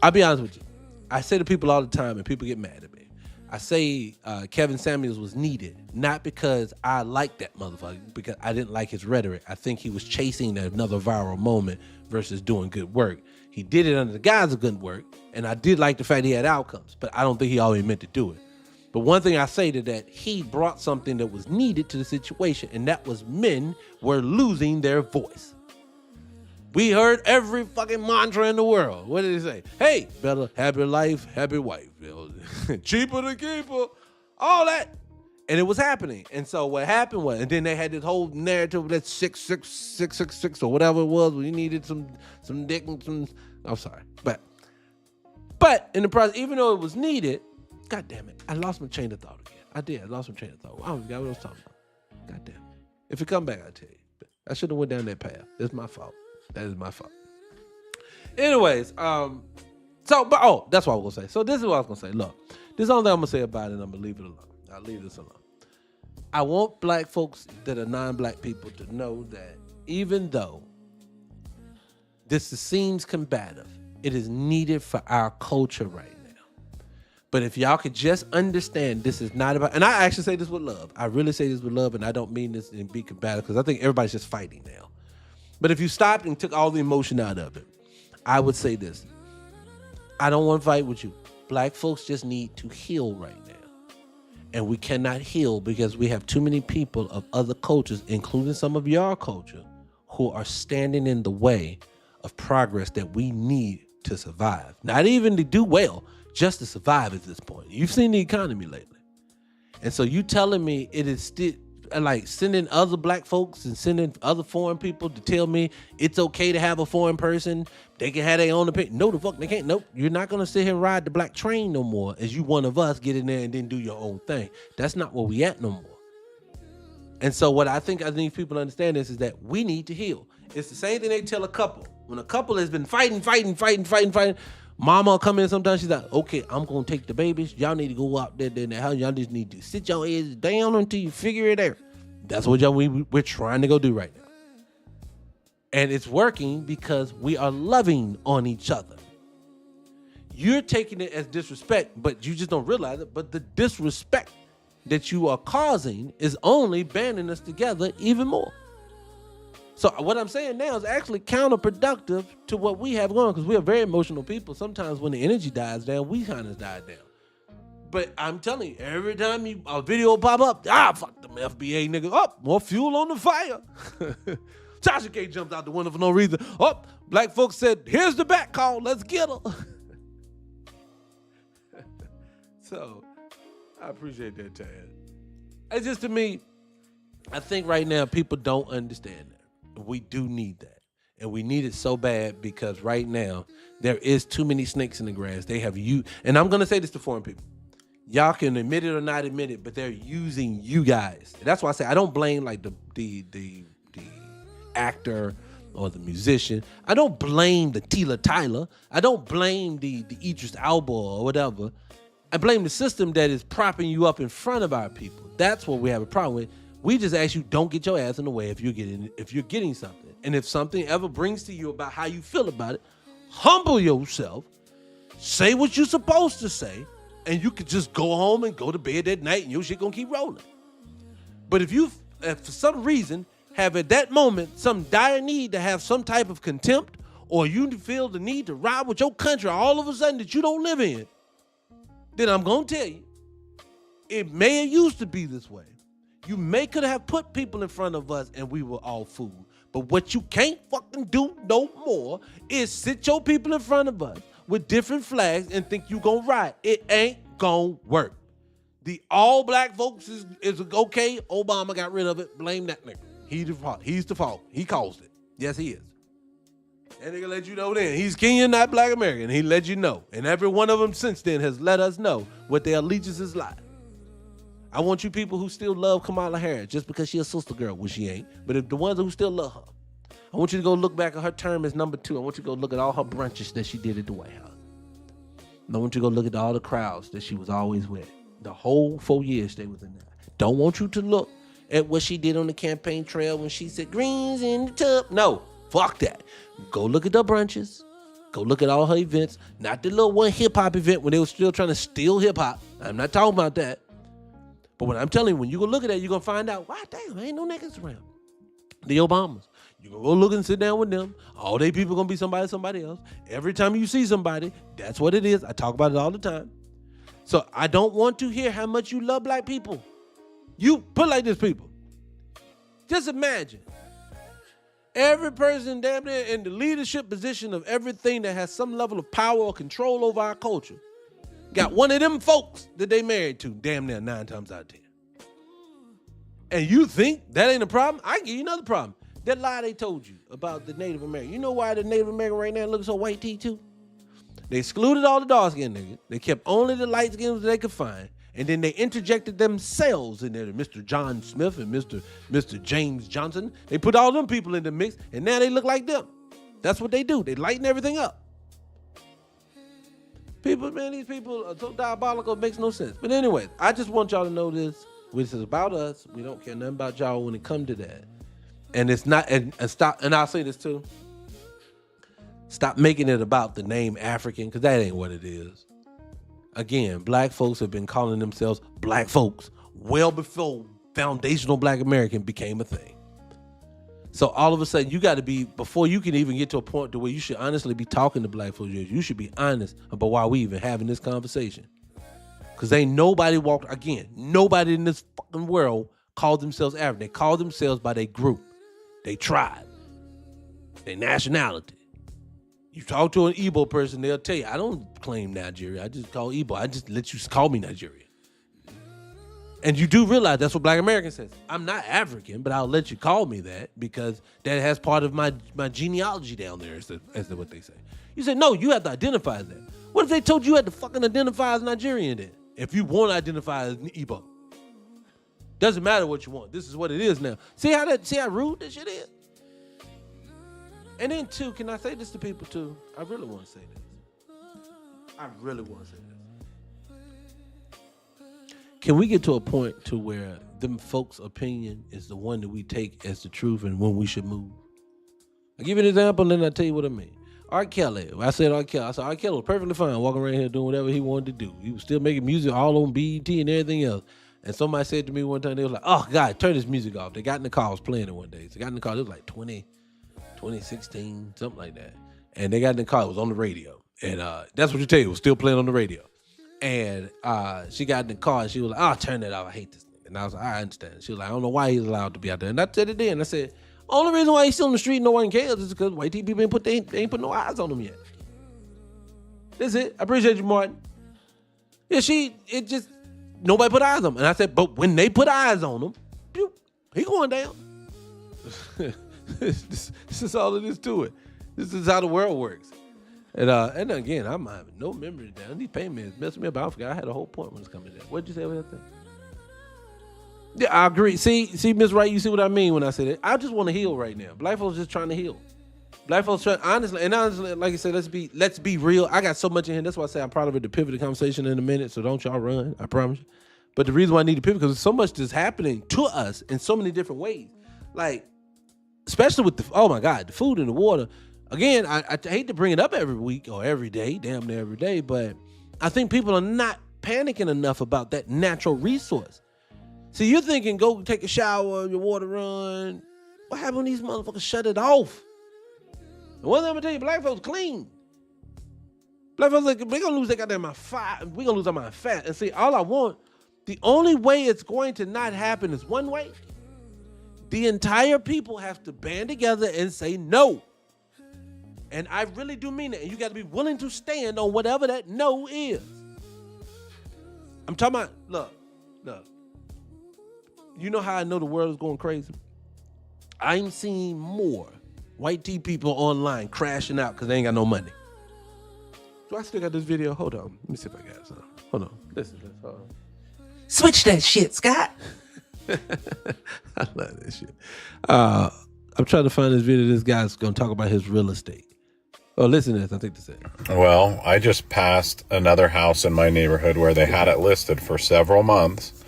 I'll be honest with you. I say to people all the time, and people get mad at me. I say Kevin Samuels was needed, not because I like that motherfucker, because I didn't like his rhetoric. I think he was chasing another viral moment versus doing good work. He did it under the guise of good work, and I did like the fact he had outcomes, but I don't think he always meant to do it. But one thing I say to that, he brought something that was needed to the situation, and that was men were losing their voice. We heard every fucking mantra in the world. What did he say? Hey, better happy life, happy wife. Cheaper to keep her. All that. And it was happening. And so what happened was, and then they had this whole narrative that 666 or whatever it was, where you needed some dick and some, I'm sorry. But in the process, even though it was needed, God damn it. I lost my chain of thought again. I did. I lost my chain of thought. I don't forgot what I was talking about. God damn it. If it come back, I'll tell you. But I shouldn't have went down that path. It's my fault. That is my fault. Anyways, that's what I was going to say. So this is what I was going to say. Look, this is the only thing I'm going to say about it, and I'm going to leave it alone. I'll leave this alone. I want black folks that are non-black people to know that even though this seems combative, it is needed for our culture right now. But if y'all could just understand, this is not about, and I actually say this with love. I really say this with love, and I don't mean this to be combative because I think everybody's just fighting now. But if you stopped and took all the emotion out of it, I would say this. I don't want to fight with you. Black folks just need to heal right now. And we cannot heal because we have too many people of other cultures, including some of your culture, who are standing in the way of progress that we need to survive. Not even to do well, just to survive at this point. You've seen the economy lately. And so you telling me it is still like sending other black folks and sending other foreign people to tell me it's okay to have a foreign person, they can have their own opinion. No, the fuck they can't. Nope. You're not going to sit here and ride the black train no more as you one of us get in there and then do your own thing. That's not where we at no more. And so what I think people understand is that we need to heal. It's the same thing they tell a couple. When a couple has been fighting, mama will come in sometimes, she's like, okay, I'm going to take the babies. Y'all need to go out there in the house. Y'all just need to sit your heads down until you figure it out. That's what we're trying to go do right now. And it's working because we are loving on each other. You're taking it as disrespect, but you just don't realize it. But the disrespect that you are causing is only banding us together even more. So what I'm saying now is actually counterproductive to what we have going on, because we are very emotional people. Sometimes when the energy dies down, we kind of die down. But I'm telling you, every time a video pop up, fuck them FBA niggas. More fuel on the fire. Tasha K jumped out the window for no reason. Black folks said, here's the back call. Let's get her. So I appreciate that, Tad. It's just, to me, I think right now people don't understand that. We do need that. And we need it so bad because right now there is too many snakes in the grass. They have you, and I'm going to say this to foreign people. Y'all can admit it or not admit it, but they're using you guys. That's why I say I don't blame like the actor or the musician. I don't blame the Tila Tyler. I don't blame the Idris Elba or whatever. I blame the system that is propping you up in front of our people. That's what we have a problem with. We just ask you, don't get your ass in the way if you're getting something. And if something ever brings to you about how you feel about it, humble yourself, say what you're supposed to say, and you could just go home and go to bed that night and your shit gonna keep rolling. But if for some reason have at that moment some dire need to have some type of contempt, or you feel the need to ride with your country all of a sudden that you don't live in, then I'm gonna tell you, it may have used to be this way. You could have put people in front of us and we were all fooled. But what you can't fucking do no more is sit your people in front of us with different flags and think you gonna ride. It ain't gonna work. The all black folks is okay. Obama got rid of it. Blame that nigga. He's the fault. He caused it. Yes, he is. That nigga let you know then. He's Kenyan, not black American. He let you know. And every one of them since then has let us know what their allegiances lie. I want you people who still love Kamala Harris just because she a sister girl, which she ain't. But if the ones who still love her, I want you to go look back at her term as number 2. I want you to go look at all her brunches that she did at the White House. And I want you to go look at all the crowds that she was always with. The whole 4 years they was in there. Don't want you to look at what she did on the campaign trail when she said greens in the tub. No, fuck that. Go look at the brunches. Go look at all her events. Not the little one hip-hop event when they were still trying to steal hip-hop. I'm not talking about that. But what I'm telling you, when you go look at that, you're going to find out, wow, damn, ain't no niggas around. The Obamas. You can go look and sit down with them. All they people going to be somebody else. Every time you see somebody, that's what it is. I talk about it all the time. So I don't want to hear how much you love black people. You put like this, people. Just imagine. Every person damn near in the leadership position of everything that has some level of power or control over our culture got one of them folks that they married to damn near 9 times out of 10. And you think that ain't a problem? I can give you another problem. That lie they told you about the Native American. You know why the Native American right now looks so white tee too? They excluded all the dark-skinned niggas. They kept only the light-skinned they could find. And then they interjected themselves in there, Mr. John Smith and Mr. James Johnson. They put all them people in the mix, and now they look like them. That's what they do. They lighten everything up. People, man, these people are so diabolical, it makes no sense. But anyway, I just want y'all to know this. This is about us. We don't care nothing about y'all when it comes to that. And it's not, and stop, and I'll say this too. Stop making it about the name African, because that ain't what it is. Again, black folks have been calling themselves black folks well before foundational black American became a thing. So all of a sudden, you got to be, before you can even get to a point to where you should honestly be talking to black folks, you should be honest about why we even having this conversation. Because ain't nobody nobody in this fucking world called themselves African. They call themselves by their group, their tribe, their nationality. You talk to an Igbo person, they'll tell you, I don't claim Nigeria. I just call Igbo. I just let you call me Nigeria. And you do realize that's what Black American says. I'm not African, but I'll let you call me that because that has part of my genealogy down there, as what they say. You say, no, you have to identify as that. What if they told you had to fucking identify as Nigerian then? If you want to identify as Igbo. Doesn't matter what you want. This is what it is now. See how rude this shit is? And then, too, can I say this to people, too? I really want to say this. Can we get to a point to where them folks' opinion is the one that we take as the truth and when we should move? I'll give you an example, and then I'll tell you what I mean. R. Kelly. I said R. Kelly was perfectly fine walking around here doing whatever he wanted to do. He was still making music all on BET and everything else. And somebody said to me one time, they was like, oh, God, turn this music off. They got in the car. I was playing it one day. So they got in the car. It was like 2016, something like that. And they got in the car. It was on the radio. And that's what you tell you. It was still playing on the radio. And she got in the car and she was like, oh, turn that off. I hate this thing. And I was like, I understand. She was like, I don't know why he's allowed to be out there. And I said it then. I said, only reason why he's still in the street and no one cares is because white people ain't put no eyes on him yet. That's it. I appreciate you, Martin. Yeah, nobody put eyes on him. And I said, but when they put eyes on him, he going down. This is all it is to it. This is how the world works. And again, I'm having no memory down. These payments messing me up. I forgot I had a whole point when it's coming to that. What'd you say about that thing? Yeah, I agree. See, Miss Wright, you see what I mean when I say that? I just want to heal right now. Black folks just trying to heal. Black folks trying, honestly, like I said, let's be real. I got so much in here. That's why I say I'm proud of it to pivot the conversation in a minute. So don't y'all run. I promise you. But the reason why I need to pivot because there's so much that's happening to us in so many different ways. Like, especially with the food and the water. Again, I hate to bring it up every week or every day, damn near every day, but I think people are not panicking enough about that natural resource. See, you're thinking, go take a shower, your water run. What happened when these motherfuckers shut it off? And one thing I'm gonna tell you, black folks clean. Black folks like, we're gonna lose that goddamn fat. We're gonna lose our fat. And see, all I want, the only way it's going to not happen is one way. The entire people have to band together and say no. And I really do mean it. And you got to be willing to stand on whatever that no is. I'm talking about, look. You know how I know the world is going crazy? I'm seeing more white tea people online crashing out because they ain't got no money. Do I still got this video? Hold on. Let me see if I got it. Hold on. Listen. Hold on. Switch that shit, Scott. I love this shit. I'm trying to find this video. This guy's going to talk about his real estate. Oh, listen to this. I think this is it. Well, I just passed another house in my neighborhood where they had it listed for several months,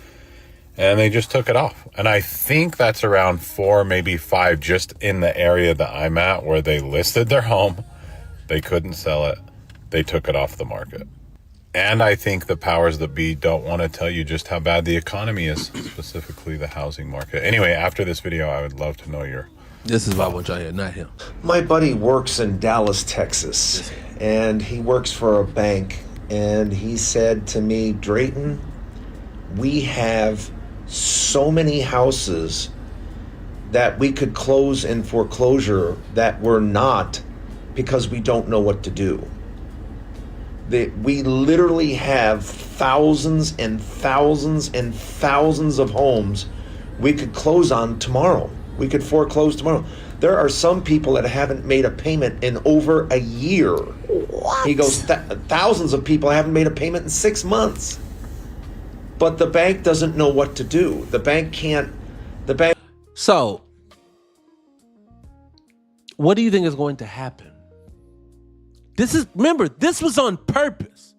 and they just took it off. And I think that's around 4, maybe 5, just in the area that I'm at where they listed their home. They couldn't sell it. They took it off the market. And I think the powers that be don't want to tell you just how bad the economy is, specifically the housing market. Anyway, after this video, I would love to know your... This is what I want y'all to hear, not him. My buddy works in Dallas, Texas, and he works for a bank. And he said to me, Drayton, we have so many houses that we could close in foreclosure that we're not because we don't know what to do. We literally have thousands and thousands and thousands of homes we could close on tomorrow. We could foreclose tomorrow. There are some people that haven't made a payment in over a year. What? He goes, thousands of people haven't made a payment in 6 months. But the bank doesn't know what to do. The bank can't. So, what do you think is going to happen? Remember, this was on purpose.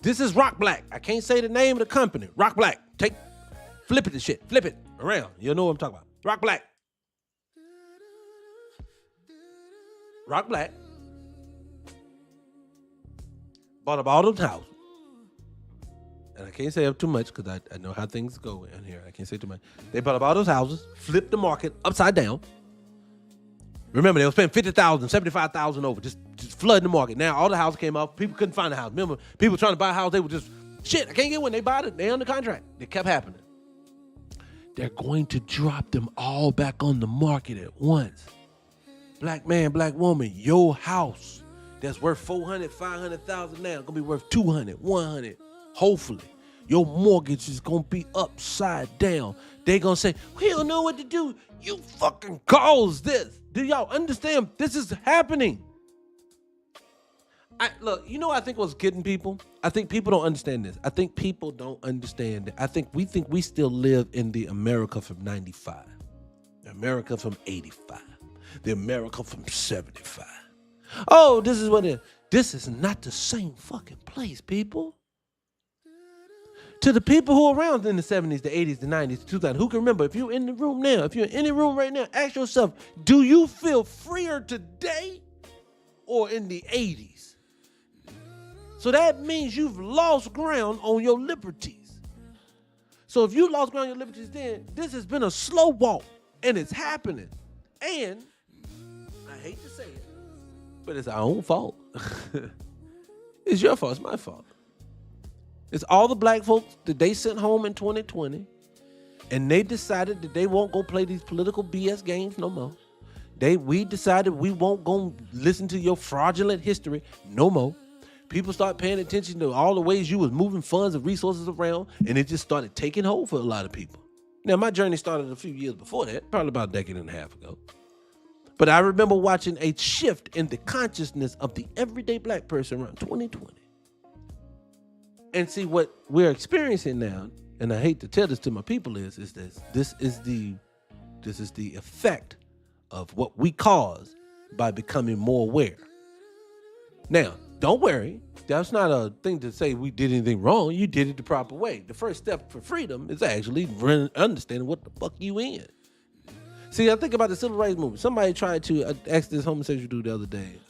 This is Rock Black. I can't say the name of the company. Rock Black. Flip it around. You know what I'm talking about. Rock Black. Rock Black bought up all those houses. And I can't say up too much because I know how things go in here. I can't say too much. They bought up all those houses, flipped the market upside down. Remember, they were spending $50,000, $75,000 over, just flooding the market. Now all the houses came off. People couldn't find a house. Remember, people trying to buy a house, they were just, shit, I can't get one. They bought it. They under contract. It kept happening. They're going to drop them all back on the market at once. Black man, black woman, your house that's worth $400,000, $500,000 now, gonna be worth $200,000, $100,000. Hopefully, your mortgage is gonna be upside down. They gonna say, we don't know what to do. You fucking caused this. Do y'all understand? This is happening. Look, you know what I think was getting people? I think people don't understand this. I think people don't understand it. I think we still live in the America from 95, the America from 85, the America from 75. Oh, this is what it is. This is not the same fucking place, people. To the people who were around in the 70s, the 80s, the 90s, the 2000s, who can remember, if you're in the room now, if you're in any room right now, ask yourself, do you feel freer today or in the 80s? So that means you've lost ground on your liberties. So if you lost ground on your liberties then, this has been a slow walk, and it's happening. And, I hate to say it, but it's our own fault. It's your fault, it's my fault. It's all the black folks that they sent home in 2020, and they decided that they won't go play these political BS games no more. We decided we won't go listen to your fraudulent history no more. People start paying attention to all the ways you was moving funds and resources around, and it just started taking hold for a lot of people. Now, my journey started a few years before that, probably about a decade and a half ago. But I remember watching a shift in the consciousness of the everyday black person around 2020. And see, what we're experiencing now, and I hate to tell this to my people, is this. This is the effect of what we caused by becoming more aware. Now, don't worry. That's not a thing to say we did anything wrong. You did it the proper way. The first step for freedom is actually understanding what the fuck you in. See, I think about the civil rights movement. Somebody tried to ask this homosexual dude the other day,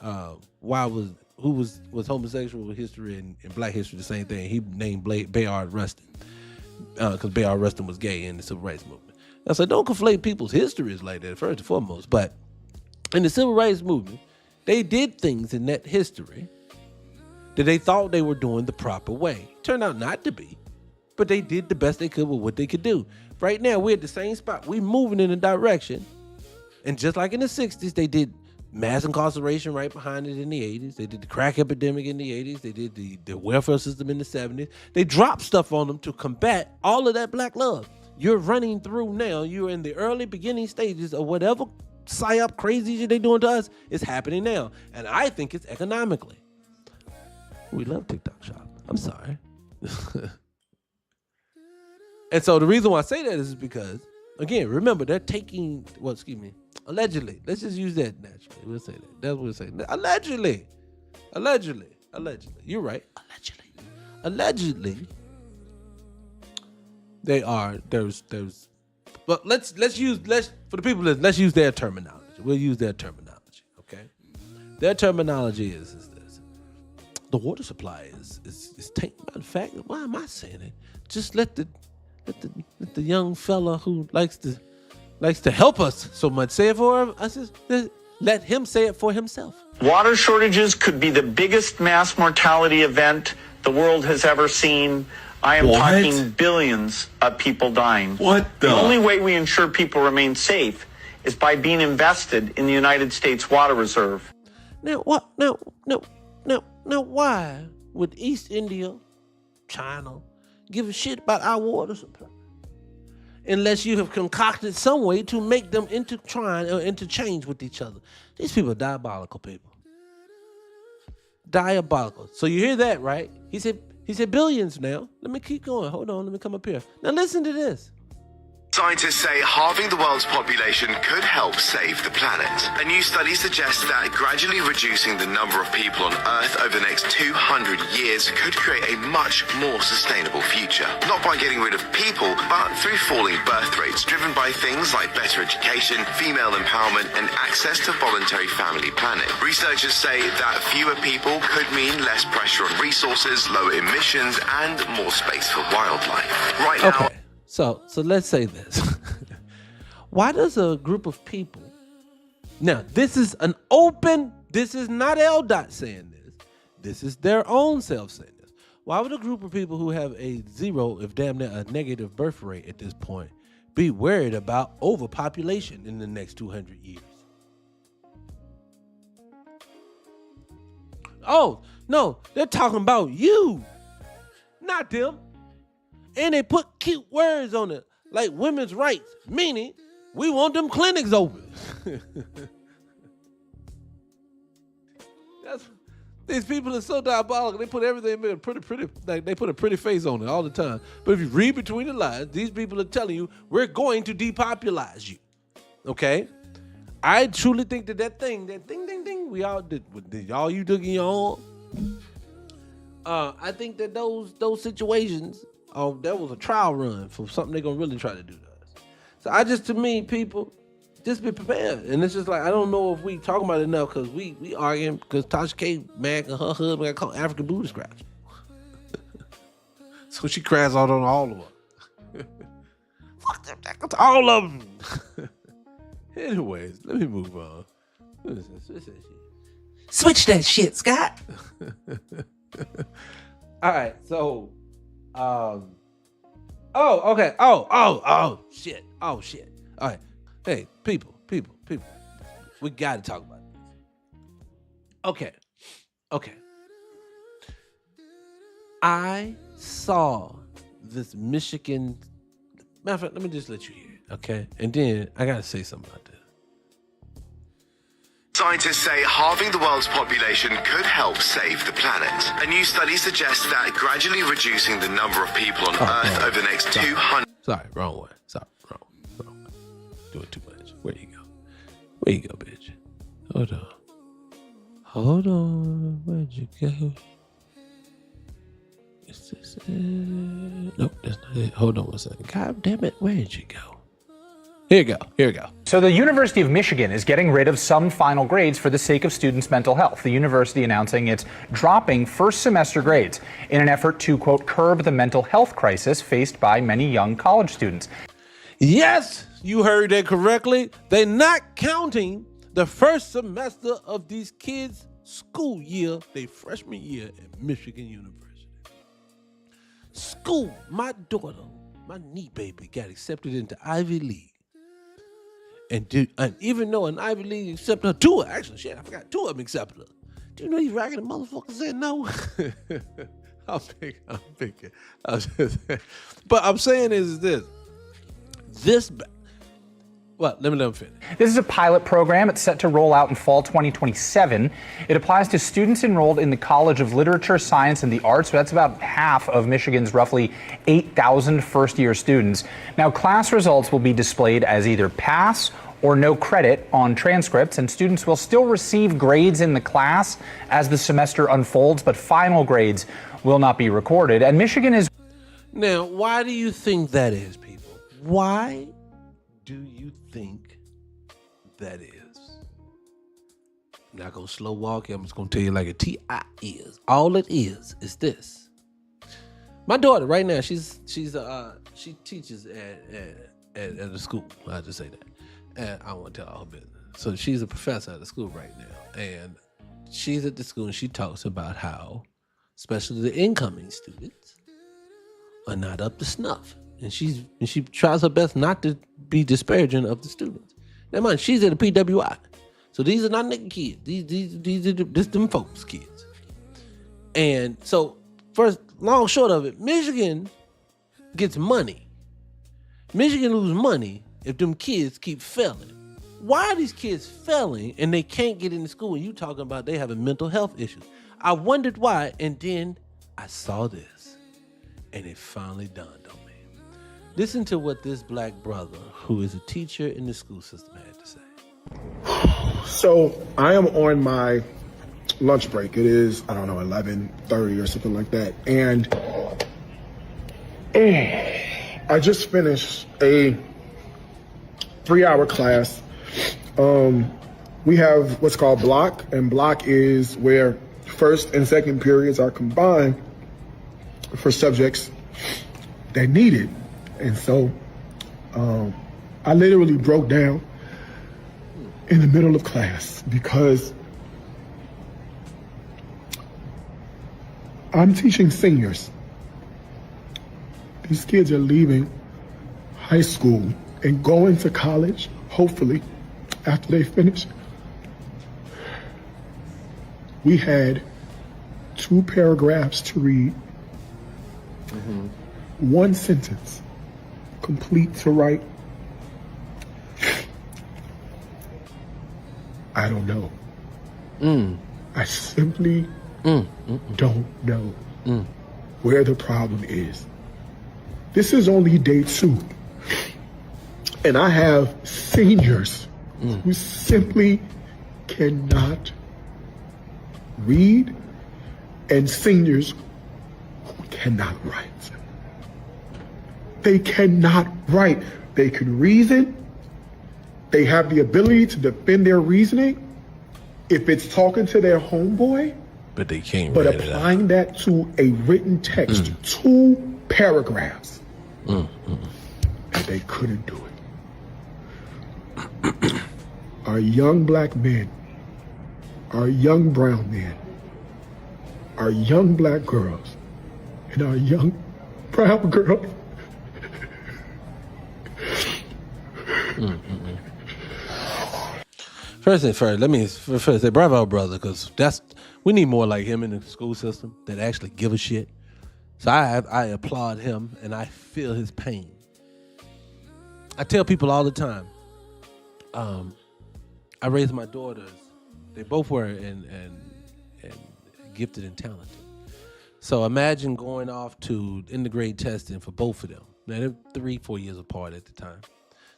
who was homosexual with history and black history the same thing. He named Bayard Rustin because Bayard Rustin was gay in the civil rights movement. I said, don't conflate people's histories like that, first and foremost. But in the civil rights movement, they did things in that history that they thought they were doing the proper way. Turned out not to be, but they did the best they could with what they could do. Right now, we're at the same spot. We're moving in a direction. And just like in the 60s, they did mass incarceration right behind it in the 80s. They did the crack epidemic in the 80s. They did the welfare system in the 70s. They dropped stuff on them to combat all of that black love. You're running through now. You're in the early beginning stages of whatever psyop crazy shit they doing to us is happening now. And I think it's economically. We love TikTok shop. I'm sorry. And so the reason why I say that is because, again, remember, they're taking, allegedly. Let's just use that naturally. We'll say that. That's what we're saying. Allegedly. You're right. Allegedly. But let's use their terminology. We'll use their terminology, okay? Their terminology is this. The water supply is taken. Matter of fact, why am I saying it? Just let the young fella who likes to help us so much say it for us. Let him say it for himself. Water shortages could be the biggest mass mortality event the world has ever seen. I am talking billions of people dying. The only way we ensure people remain safe is by being invested in the United States Water Reserve. Now why would East India, China, give a shit about our water supply? unless you have concocted some way to make them intertwine or interchange with each other. These people are diabolical people. Diabolical. So you hear that, right? He said billions now. Let me keep going. Hold on. Let me come up here. Now listen to this. Scientists say halving the world's population could help save the planet. A new study suggests that gradually reducing the number of people on Earth over the next 200 years could create a much more sustainable future. Not by getting rid of people, but through falling birth rates driven by things like better education, female empowerment, and access to voluntary family planning. Researchers say that fewer people could mean less pressure on resources, lower emissions, and more space for wildlife. Right now... Okay. So let's say this. Why does a group of people, now this is not LDOT saying this. This is their own self saying this. Why would a group of people who have a zero, if damn near a negative birth rate at this point, be worried about overpopulation in the next 200 years? Oh, no, they're talking about you, not them. And they put cute words on it, like women's rights, meaning we want them clinics open. These people are so diabolical. They put everything in pretty, like they put a pretty face on it all the time. But if you read between the lines, these people are telling you we're going to depopulize you. Okay? I truly think that ding, ding, ding, we all did all you took in your own. I think that those situations. That was a trial run for something they're gonna really try to do to us. So to me, people, just be prepared. And it's just like, I don't know if we talking about it enough because we arguing because Tasha K mad and her husband got called African booty scratch. So she cries out on all of them. Fuck them, all of them. Anyways, let me move on. Switch that shit, Scott. All right, so okay. Oh, shit. All right. Hey, people. We got to talk about this. Okay. I saw this Michigan. Matter of fact, let me just let you hear it, okay? And then I got to say something about this. Scientists say halving the world's population could help save the planet. A new study suggests that gradually reducing the number of people on Earth over the next 200... Sorry, wrong one. Sorry, wrong one. Doing too much. Where you go, bitch? Hold on. Where'd you go? Is this it? Nope, that's not it. Hold on one second. God damn it, where'd you go? Here we go. So the University of Michigan is getting rid of some final grades for the sake of students' mental health. The university announcing it's dropping first semester grades in an effort to, quote, curb the mental health crisis faced by many young college students. Yes, you heard that correctly. They're not counting the first semester of these kids' school year, their freshman year at Michigan University. School, my daughter, my knee baby got accepted into Ivy League. And even though an Ivy League accepted her, two of them accepted her. Do you know these raggedy motherfuckers said no? I'm thinking. But I'm saying is this. Let me finish. This is a pilot program. It's set to roll out in fall 2027. It applies to students enrolled in the College of Literature, Science, and the Arts. So that's about half of Michigan's roughly 8,000 first-year students. Now, class results will be displayed as either pass or no credit on transcripts, and students will still receive grades in the class as the semester unfolds, but final grades will not be recorded. And Michigan is... Now, why do you think that is, people? Why do you think that is? I'm not gonna slow walk you. I'm just gonna tell you like a T.I. is. All it is this. My daughter right now, she teaches at a school. I'll just say that. And I won't tell all her business. So she's a professor at the school right now. And she's at the school and she talks about how, especially the incoming students, are not up to snuff. And she tries her best not to be disparaging of the students. Now mind, she's at a PWI. So these are not nigga kids. These are just them folks' kids. And so, first, long short of it, Michigan gets money Michigan lose money if them kids keep failing. Why are these kids failing and they can't get into school? And you talking about they having mental health issues. I wondered why, and then I saw this, and it finally dawned on me. Listen to what this black brother, who is a teacher in the school system, had to say. So I am on my lunch break. It is, 11:30 or something like that. And I just finished a 3-hour class. We have what's called block, and block is where first and second periods are combined for subjects that need it. And so I literally broke down in the middle of class because I'm teaching seniors. These kids are leaving high school and going to college, hopefully, after they finish. We had 2 paragraphs to read, 1 sentence, complete to write. I don't know. I simply don't know where the problem is. This is only day 2. And I have seniors who simply cannot read and seniors who cannot write. They cannot write. They can reason. They have the ability to defend their reasoning if it's talking to their homeboy. But they can't But write it out. applying that to a written text, 2 paragraphs, and they couldn't do it. Our young black men, our young brown men, our young black girls, and our young brown girls. First thing first, let me first say bravo, brother, because we need more like him in the school system that actually give a shit. So I applaud him and I feel his pain. I tell people all the time, I raised my daughters. They both were and gifted and talented. So imagine going off to end of grade testing for both of them. Now they're 3-4 years apart at the time.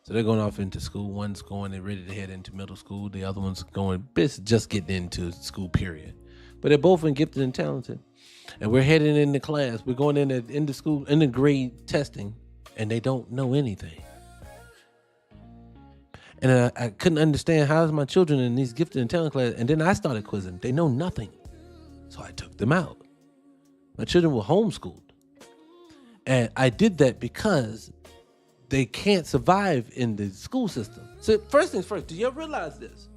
So they're going off into school. One's going and ready to head into middle school. The other one's going just getting into school, period. But they're both in gifted and talented. And we're heading into class. We're going into school, end of grade testing, and they don't know anything. And I couldn't understand how's my children in these gifted and talented class. And then I started quizzing. They know nothing. So I took them out. My children were homeschooled. And I did that because they can't survive in the school system. So first things first, do you ever realize this?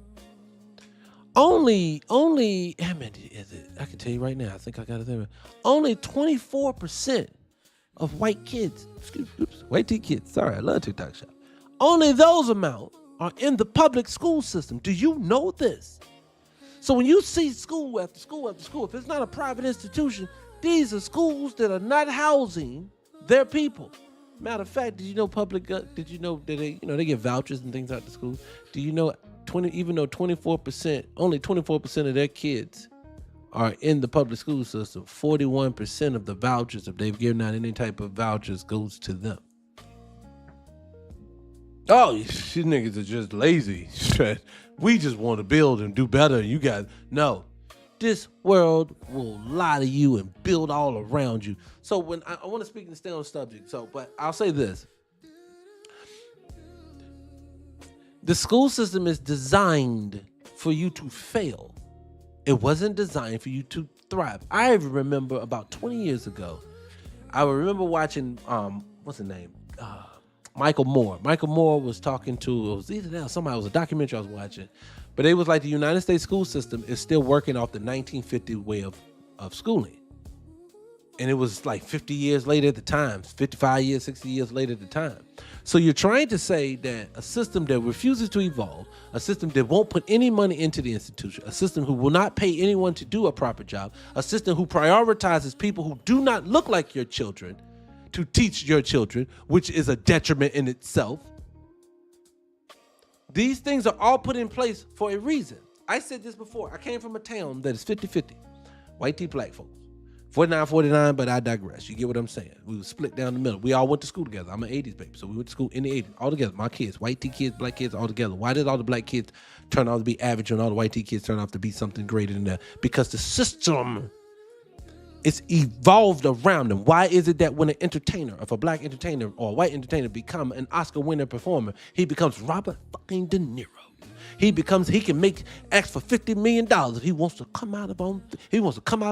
Only, I can tell you right now, I think I got it there. Only 24% of white kids, white teen kids, sorry, I love TikTok Shop. Only those amount are in the public school system. Do you know this? So when you see school after school after school, if it's not a private institution, these are schools that are not housing their people. Matter of fact, did you know did you know that they get vouchers and things out to school? Do you know even though 24%, only 24% of their kids are in the public school system, 41% of the vouchers, if they've given out any type of vouchers, goes to them. Oh, you niggas are just lazy. We just want to build and do better. You guys, no. This world will lie to you and build all around you. So when I want to speak and stay on the subject, but I'll say this. The school system is designed for you to fail. It wasn't designed for you to thrive. I remember about 20 years ago, I remember watching, what's his name? Michael Moore. Michael Moore was talking to, it was either that or somebody, it was a documentary I was watching. But it was like the United States school system is still working off the 1950 way of schooling. And it was like 50 years later at the time, 55 years, 60 years later at the time. So you're trying to say that a system that refuses to evolve, a system that won't put any money into the institution, a system who will not pay anyone to do a proper job, a system who prioritizes people who do not look like your children to teach your children, which is a detriment in itself. These things are all put in place for a reason. I said this before. I came from a town that is 50-50. White tea, black folks. 49-49, but I digress. You get what I'm saying? We were split down the middle. We all went to school together. I'm an 80s baby, so we went to school in the 80s, all together. My kids, white tea kids, black kids, all together. Why did all the black kids turn out to be average and all the white tea kids turn out to be something greater than that? Because the system is evolved around them. Why is it that when an entertainer, if a black entertainer or a white entertainer become an Oscar-winning performer, he becomes Robert fucking De Niro? He can ask for $50 million if he wants to come out of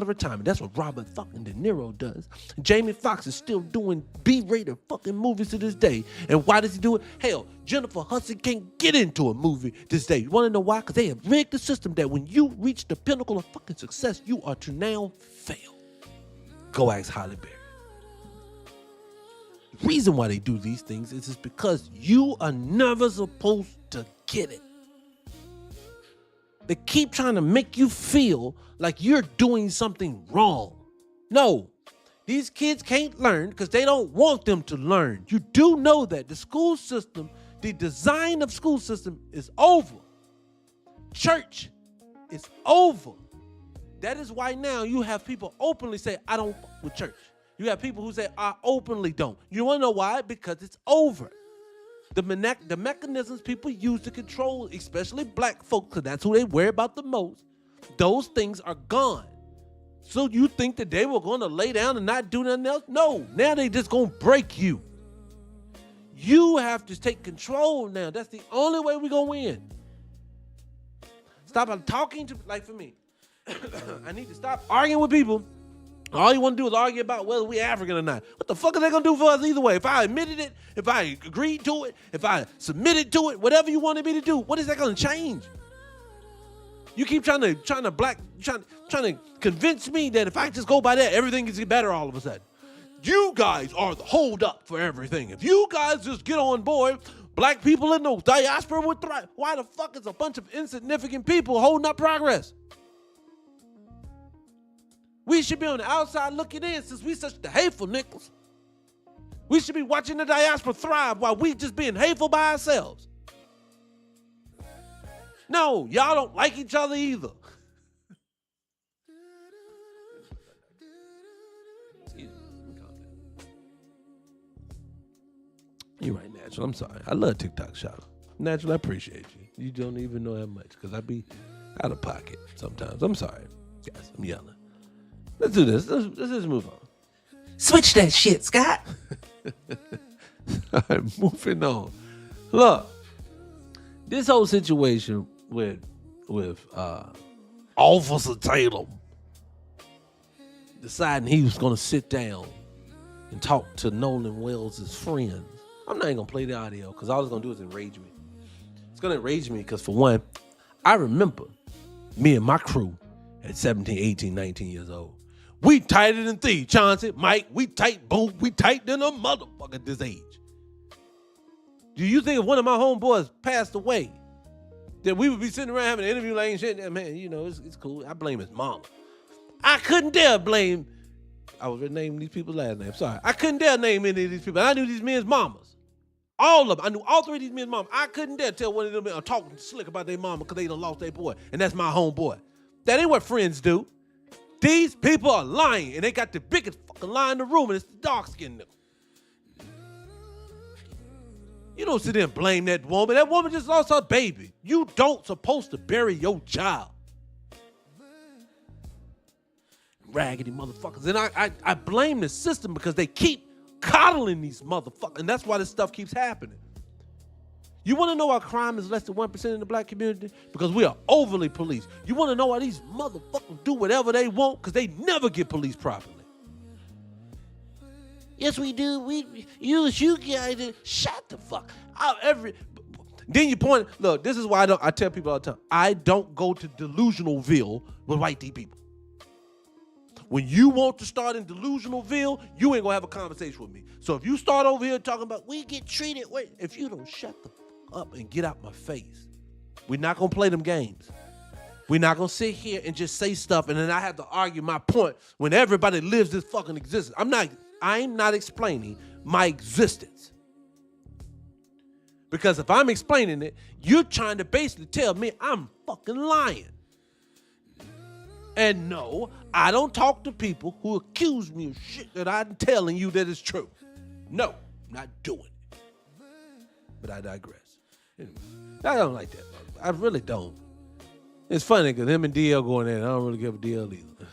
retirement. That's what Robert fucking De Niro does. Jamie Foxx is still doing B-rated fucking movies to this day. And why does he do it? Hell, Jennifer Hudson can't get into a movie this day. You want to know why? Because they have rigged the system that when you reach the pinnacle of fucking success, you are to now fail. Go ask Halle Berry. The reason why they do these things is because you are never supposed to get it. They keep trying to make you feel like you're doing something wrong. No, these kids can't learn because they don't want them to learn. You do know that the school system, the design of school system is over. Church is over. That is why now you have people openly say, I don't fuck with church. You have people who say, I openly don't. You want to know why? Because it's over. The mechanisms people use to control, especially black folks, because that's who they worry about the most, those things are gone. So you think that they were going to lay down and not do nothing else? No, now they just going to break you. You have to take control now. That's the only way we're going to win. Stop talking to, like for me, I need to stop arguing with people. All you want to do is argue about whether we African or not. What the fuck are they going to do for us either way? If I admitted it, if I agreed to it, if I submitted to it, whatever you wanted me to do, what is that going to change? You keep trying to convince me that if I just go by that, everything gets better all of a sudden. You guys are the hold up for everything. If you guys just get on board, black people in the diaspora would thrive. Why the fuck is a bunch of insignificant people holding up progress? We should be on the outside looking in since we such the hateful niggas. We should be watching the diaspora thrive while we just being hateful by ourselves. No, y'all don't like each other either. You're right, Natural. I'm sorry. I love TikTok shout out. Natural, I appreciate you. You don't even know that much because I be out of pocket sometimes. I'm sorry, guys. I'm yelling. Let's do this. Let's just move on. Switch that shit, Scott. All right, moving on. Look, this whole situation with Officer Taylor deciding he was going to sit down and talk to Nolan Wells' friends. I'm not even going to play the audio because all it's going to do is enrage me. It's going to enrage me because, for one, I remember me and my crew at 17, 18, 19 years old. We tighter than thieves, Chauncey, Mike. We tight, boom. We tight than a motherfucker at this age. Do you think if one of my homeboys passed away, that we would be sitting around having an interview like shit? Man, you know, it's cool. I blame his mama. I couldn't dare blame, I was naming these people's last names. Sorry. I couldn't dare name any of these people. I knew these men's mamas. All of them. I knew all three of these men's mamas. I couldn't dare tell one of them talking slick about their mama because they done lost their boy. And that's my homeboy. That ain't what friends do. These people are lying, and they got the biggest fucking lie in the room, and it's the dark-skinned nigga. You don't sit there and blame that woman. That woman just lost her baby. You don't supposed to bury your child. Raggedy motherfuckers. And I blame the system because they keep coddling these motherfuckers, and that's why this stuff keeps happening. You want to know why crime is less than 1% in the black community? Because we are overly policed. You want to know why these motherfuckers do whatever they want? Because they never get policed properly. Yes, we do. You guys, shut the fuck up. Then you point, look, this is why I tell people all the time, I don't go to Delusionalville with white D people. When you want to start in Delusionalville, you ain't gonna have a conversation with me. So if you start over here talking about we get treated, if you don't shut the fuck up and get out my face, we're not gonna play them games. We're not gonna sit here and just say stuff and then I have to argue my point when everybody lives this fucking existence. I'm not explaining my existence. Because if I'm explaining it, you're trying to basically tell me I'm fucking lying. And no, I don't talk to people who accuse me of shit that I'm telling you that is true. No, not doing it. But I digress. Anyway, I don't like that. I really don't. It's funny because him and DL going in. I don't really give a DL either.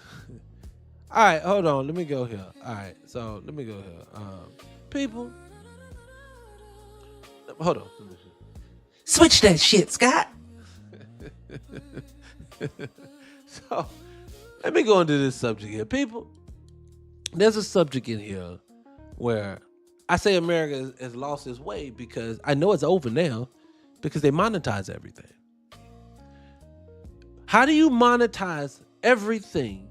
All right, hold on. Let me go here. All right, so let me go here. People, hold on. Switch that shit, Scott. So, let me go into this subject here. People, there's a subject in here where I say America has lost its way because I know it's over now because they monetize everything. How do you monetize everything?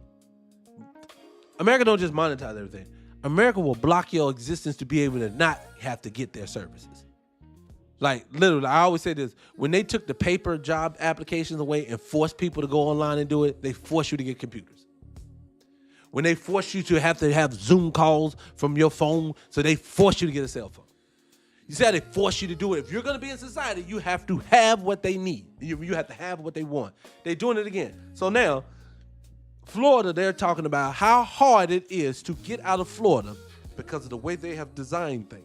America don't just monetize everything. America will block your existence to be able to not have to get their services. Like, literally, I always say this. When they took the paper job applications away and forced people to go online and do it, they force you to get computers. When they force you to have Zoom calls from your phone, so they force you to get a cell phone. You see how they force you to do it? If you're going to be in society, you have to have what they need. You have to have what they want. They're doing it again. So now, Florida, they're talking about how hard it is to get out of Florida because of the way they have designed things.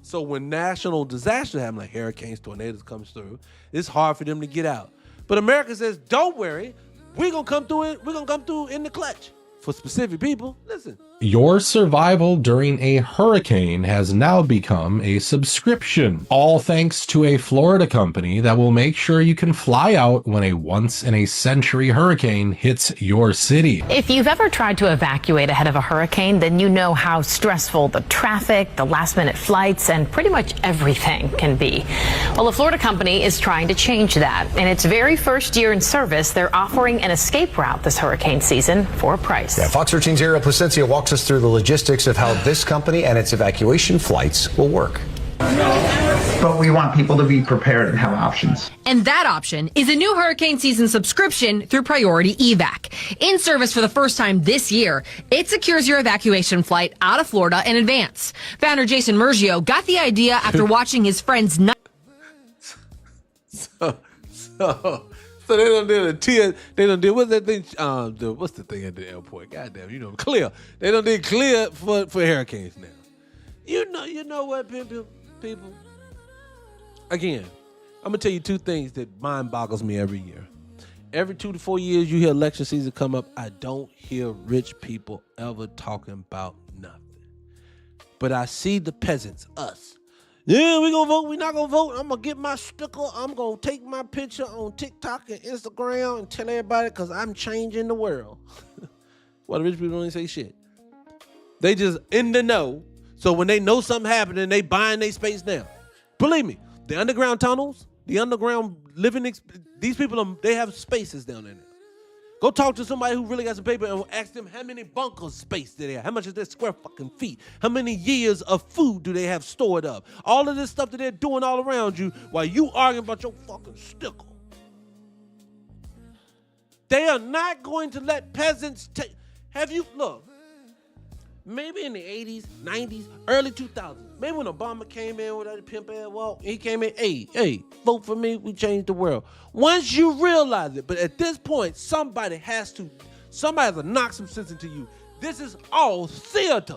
So when national disasters happen, like hurricanes, tornadoes comes through, it's hard for them to get out. But America says, don't worry, we're going to come through it. We're going to come through in the clutch. For specific people, listen. Your survival during a hurricane has now become a subscription, all thanks to a Florida company that will make sure you can fly out when a once-in-a-century hurricane hits your city. If you've ever tried to evacuate ahead of a hurricane, then you know how stressful the traffic, the last-minute flights, and pretty much everything can be. Well, a Florida company is trying to change that. In its very first year in service, they're offering an escape route this hurricane season for a price. Yeah, Fox 13's Ariel Placencia walks us through the logistics of how this company and its evacuation flights will work. But we want people to be prepared and have options. And that option is a new hurricane season subscription through Priority Evac. In service for the first time this year, it secures your evacuation flight out of Florida in advance. Founder Jason Murgio got the idea after watching his friend's So they don't do they don't do, what's that thing? What's the thing at the airport? Goddamn, clear. They don't do clear for hurricanes now. You know what, people? Again, I'm gonna tell you two things that mind boggles me every year. Every 2 to 4 years you hear election season come up, I don't hear rich people ever talking about nothing. But I see the peasants, us. Yeah, we gonna vote. We not gonna vote. I'm gonna get my sticker. I'm gonna take my picture on TikTok and Instagram and tell everybody because I'm changing the world. Well, the rich people don't even say shit. They just in the know. So when they know something happening, they buying their space now. Believe me, the underground tunnels, the underground living, these people, they have spaces down there now. Go talk to somebody who really got some paper and ask them how many bunkers space do they have? How much is their square fucking feet? How many years of food do they have stored up? All of this stuff that they're doing all around you while you arguing about your fucking sticker. They are not going to let peasants take. Look, maybe in the 80s, 90s, early 2000s, maybe when Obama came in with that pimp ass walk, he came in, hey, vote for me, we changed the world. Once you realize it, but at this point, somebody has to knock some sense into you. This is all theater.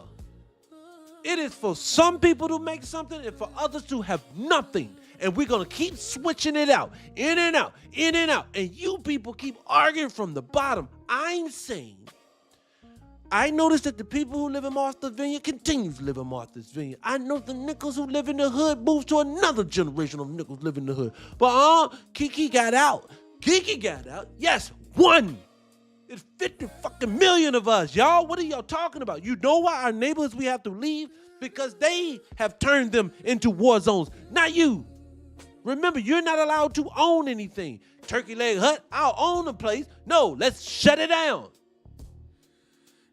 It is for some people to make something and for others to have nothing. And we're going to keep switching it out, in and out, in and out. And you people keep arguing from the bottom. I'm saying, I noticed that the people who live in Martha's Vineyard continue to live in Martha's Vineyard. I know the nickels who live in the hood moved to another generation of nickels live in the hood. But Kiki got out. Kiki got out. Yes, one. It's 50 fucking million of us, y'all. What are y'all talking about? You know why our neighborhoods we have to leave? Because they have turned them into war zones, not you. Remember, you're not allowed to own anything. Turkey Leg Hut, I'll own the place. No, let's shut it down.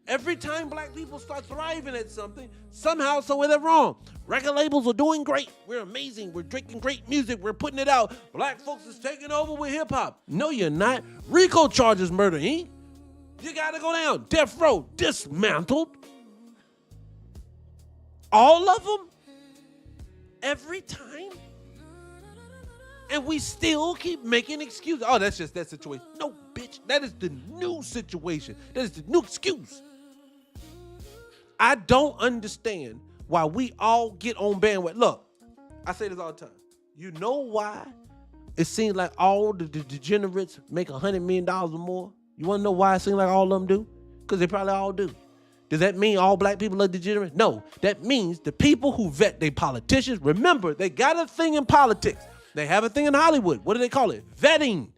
Every time black people start thriving at something, somehow, somewhere they're wrong. Record labels are doing great. We're amazing. We're drinking great music. We're putting it out. Black folks is taking over with hip hop. No, you're not. RICO charges murder, You got to go down. Death row dismantled. All of them? Every time? And we still keep making excuses. Oh, that's just that situation. No, bitch. That is the new situation. That is the new excuse. I don't understand why we all get on bandwagon. Look, I say this all the time. You know why it seems like all the degenerates make $100 million or more? You want to know why it seems like all of them do? Because they probably all do. Does that mean all black people are degenerates? No. That means the people who vet their politicians, remember, they got a thing in politics. They have a thing in Hollywood. What do they call it? Vetting.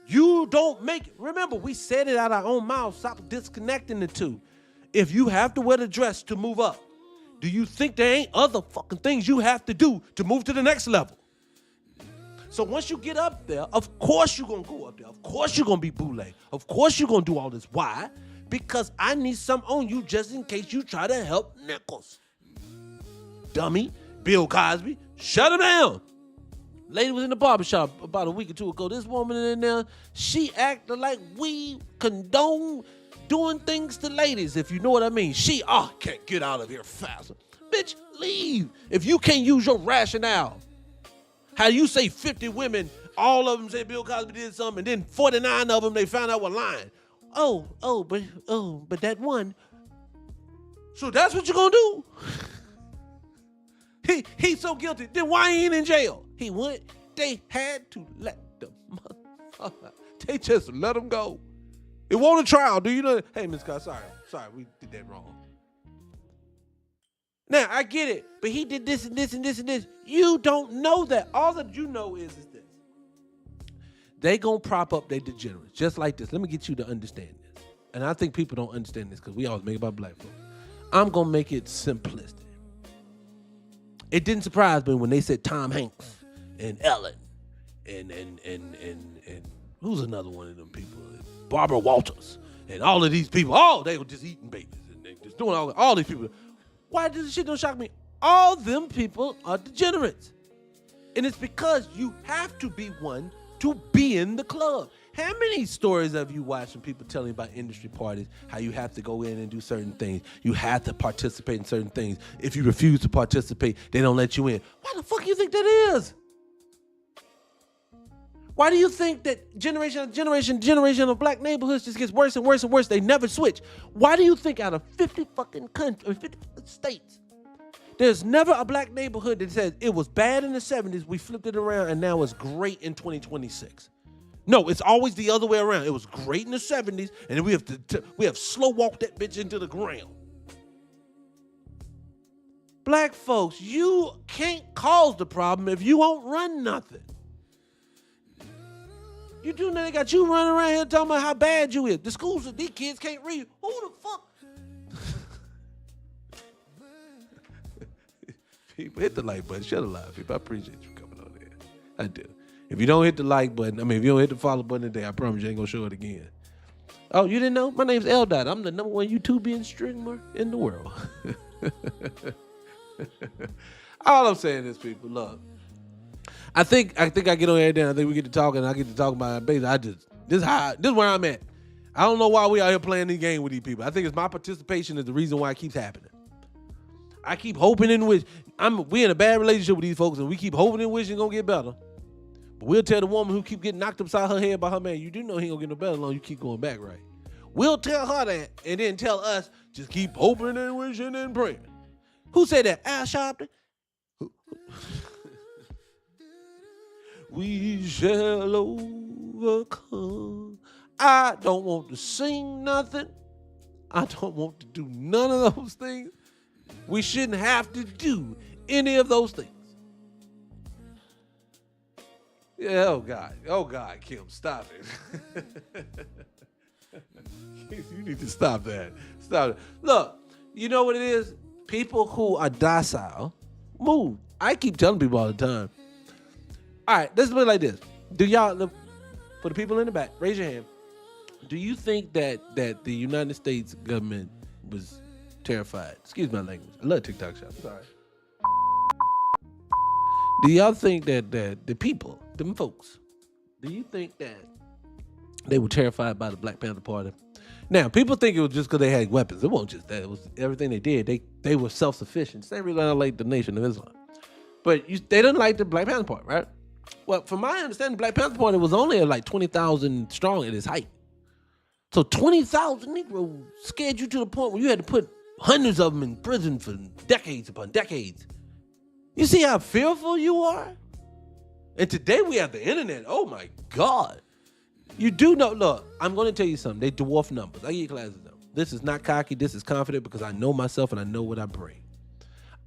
You don't make it. Remember, we said it out our own mouth. Stop disconnecting the two. If you have to wear the dress to move up, do you think there ain't other fucking things you have to do to move to the next level? So once you get up there, of course you're going to go up there. Of course you're going to be boule. Of course you're going to do all this. Why? Because I need some on you just in case you try to help Nichols. Dummy. Bill Cosby. Shut him down. Lady was in the barbershop about a week or two ago. This woman in there, she acted like we condone doing things to ladies, if you know what I mean. She, can't get out of here faster. Bitch, leave. If you can't use your rationale. How you say 50 women, all of them say Bill Cosby did something, and then 49 of them they found out were lying. But that one. So that's what you're gonna do? He's so guilty. Then why he ain't in jail? He went. They had to let the motherfucker. They just let him go. It wasn't a trial. Do you know? Hey, Ms. Scott, sorry, we did that wrong. Now I get it, but he did this and this and this and this. You don't know that. All that you know is this. They gonna prop up their degenerates just like this. Let me get you to understand this. And I think people don't understand this because we always make it about black folks. I'm gonna make it simplistic. It didn't surprise me when they said Tom Hanks and Ellen and who's another one of them people? Barbara Walters and all of these people. Oh, they were just eating babies and they just doing all these people. Why does this shit don't shock me? All them people are degenerates. And it's because you have to be one to be in the club. How many stories have you watched from people telling about industry parties, how you have to go in and do certain things? You have to participate in certain things. If you refuse to participate, they don't let you in. Why the fuck do you think that is? Why do you think that generation of black neighborhoods just gets worse and worse and worse? They never switch. Why do you think out of 50 fucking countries, 50 states, there's never a black neighborhood that says it was bad in the 70s, we flipped it around, and now it's great in 2026? No, it's always the other way around. It was great in the 70s, and then we have slow walked that bitch into the ground. Black folks, you can't cause the problem if you won't run nothing. You do know they got you running around here talking about how bad you is. The schools, these kids can't read. Who the fuck? People, hit the like button. Shut a lot, people. I appreciate you coming on there. I do. If you don't hit the like button, if you don't hit the follow button today, I promise you ain't gonna show it again. Oh, you didn't know? My name's L. Dot. I'm the #1 YouTubian streamer in the world. All I'm saying is, people, look. I think I get on here. I think we get to talking. I get to talk about it. This is where I'm at. I don't know why we out here playing this game with these people. I think it's my participation is the reason why it keeps happening. I keep hoping and wishing. We in a bad relationship with these folks, and we keep hoping and wishing it's gonna get better. But we'll tell the woman who keep getting knocked upside her head by her man, you do know he ain't gonna get no better as long as you keep going back, right? We'll tell her that, and then tell us, just keep hoping and wishing and praying. Who said that? Al Sharpton? We shall overcome. I don't want to sing nothing. I don't want to do none of those things. We shouldn't have to do any of those things. Yeah, oh God, Kim, stop it. You need to stop that. Stop it. Look, you know what it is? People who are docile move. I keep telling people all the time. All right, let's put it like this. Do y'all, for the people in the back, raise your hand. Do you think that the United States government was terrified? Excuse my language. I love TikTok shop. Sorry. Do y'all think that the people, them folks, do you think that they were terrified by the Black Panther Party? Now, people think it was just because they had weapons. It wasn't just that. It was everything they did. They were self-sufficient. They really don't like the Nation of Islam. But they didn't like the Black Panther Party, right? Well, from my understanding, the Black Panther Party was only at like 20,000 strong at its height. So 20,000 Negroes scared you to the point where you had to put hundreds of them in prison for decades upon decades. You see how fearful you are? And today we have the internet. Oh my God. You do know, look, I'm going to tell you something. They dwarf numbers. I get classes now. This is not cocky. This is confident because I know myself and I know what I bring.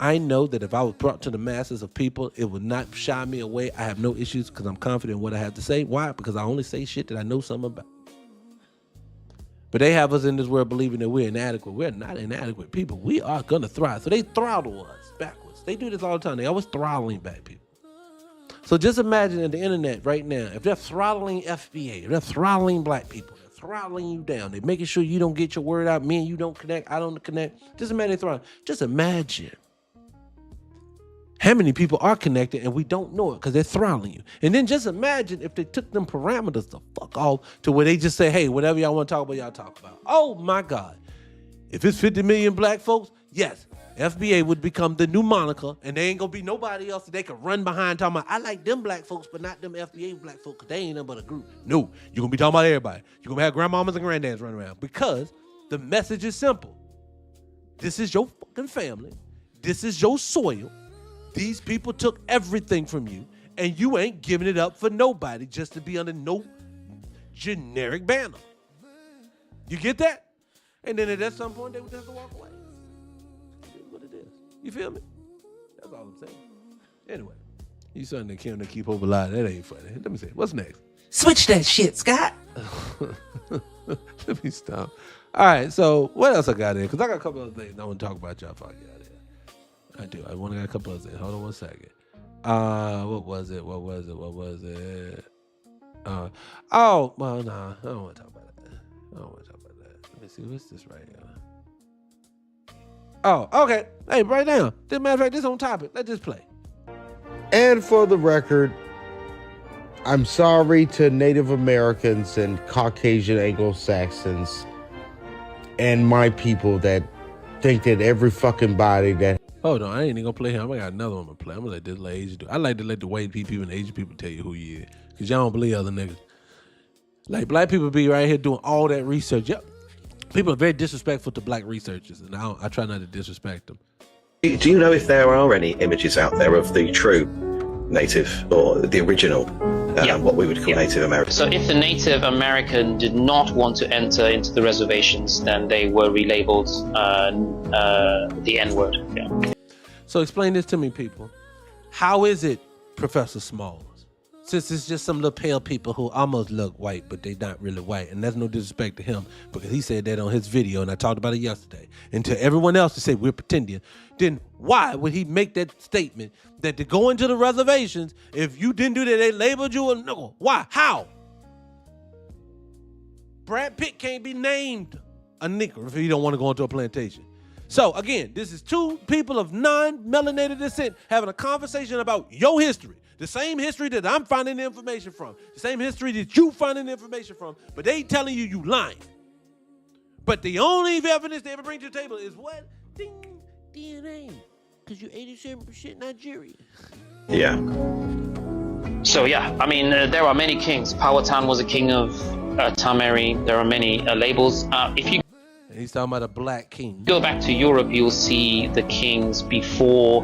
I know that if I was brought to the masses of people, it would not shy me away. I have no issues because I'm confident in what I have to say. Why? Because I only say shit that I know something about. But they have us in this world believing that we're inadequate. We're not inadequate people. We are going to thrive. So they throttle us backwards. They do this all the time. They always throttling back people. So just imagine at the internet right now, if they're throttling FBA, if they're throttling black people, they're throttling you down, they're making sure you don't get your word out, me and you don't connect, I don't connect. Just imagine throttling. Just imagine how many people are connected and we don't know it because they're throttling you. And then just imagine if they took them parameters the fuck off to where they just say, hey, whatever y'all want to talk about, y'all talk about. Oh my God. If it's 50 million black folks, yes, FBA would become the new moniker, and there ain't gonna be nobody else that they can run behind talking about, I like them black folks, but not them FBA black folks, because they ain't nothing but a group. No, you're gonna be talking about everybody. You're gonna have grandmamas and granddads running around because the message is simple. This is your fucking family. This is your soil. These people took everything from you, and you ain't giving it up for nobody just to be under no generic banner. You get that? And then at some point, they would have to walk away. What it is. You feel me? That's all I'm saying. Anyway, you something that came to keep hope alive. That ain't funny. Let me see. What's next? Switch that shit, Scott. Let me stop. All right, so what else I got there? Because I got a couple other things I want to talk about y'all before I get out of here. I do. I want to got a couple other things. Hold on one second. What was it? Well, no, I don't want to talk about that. Let me see. What's this right here? Oh, okay. Hey, right now. As a matter of fact, this on topic. Let's just play. And for the record, I'm sorry to Native Americans and Caucasian Anglo-Saxons and my people that think that every fucking body that... Hold on, I ain't even gonna play him. I got another one to play. I'm gonna let this lady do. I like to let the white people and Asian people tell you who you is, because y'all don't believe other niggas. Like, black people be right here doing all that research. Yep. People are very disrespectful to black researchers, and I try not to disrespect them. Do you know if there are any images out there of the true native or the original, what we would call Native American? So if the Native American did not want to enter into the reservations, then they were relabeled the N-word. Yeah. So explain this to me, people. How is it, Professor Smalls? Since it's just some little pale people who almost look white, but they not really white. And that's no disrespect to him, because he said that on his video, and I talked about it yesterday. And to everyone else to say we're pretending, then why would he make that statement that to go into the reservations, if you didn't do that, they labeled you a nigga? Why? How? Brad Pitt can't be named a nigger if he don't want to go into a plantation. So again, this is two people of non-melanated descent having a conversation about your history. The same history that I'm finding the information from. The same history that you finding the information from. But they telling you lying. But the only evidence they ever bring to the table is what? Ding, DNA. Because you're 87% Nigerian. Yeah. So yeah, I mean, there are many kings. Powhatan was a king of Tamari. There are many labels. If you He's talking about a black king. Go back to Europe, you'll see the kings before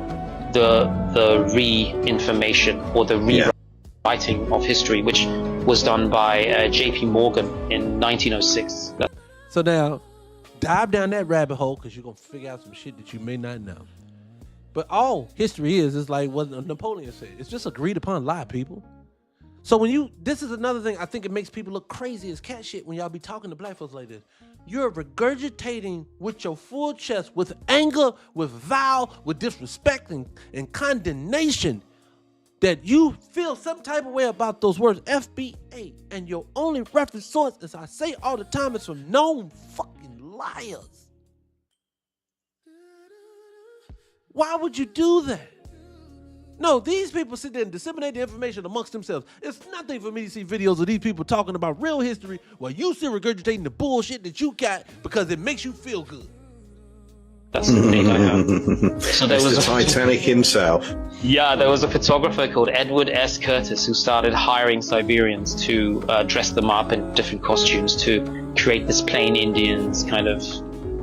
the re-information or the rewriting of history, which was done by J.P. Morgan in 1906. So now, dive down that rabbit hole, because you're going to figure out some shit that you may not know. But all history is like what Napoleon said. It's just agreed upon lie, people. So this is another thing I think it makes people look crazy as cat shit when y'all be talking to black folks like this. You're regurgitating with your full chest, with anger, with vow, with disrespect and condemnation, that you feel some type of way about those words, FBA, and your only reference source, as I say all the time, is from known fucking liars. Why would you do that? No, these people sit there and disseminate the information amongst themselves. It's nothing for me to see videos of these people talking about real history while you still regurgitating the bullshit that you got because it makes you feel good. That's the thing I have. So there was the Titanic himself. Yeah, there was a photographer called Edward S. Curtis who started hiring Siberians to dress them up in different costumes to create this plain Indians kind of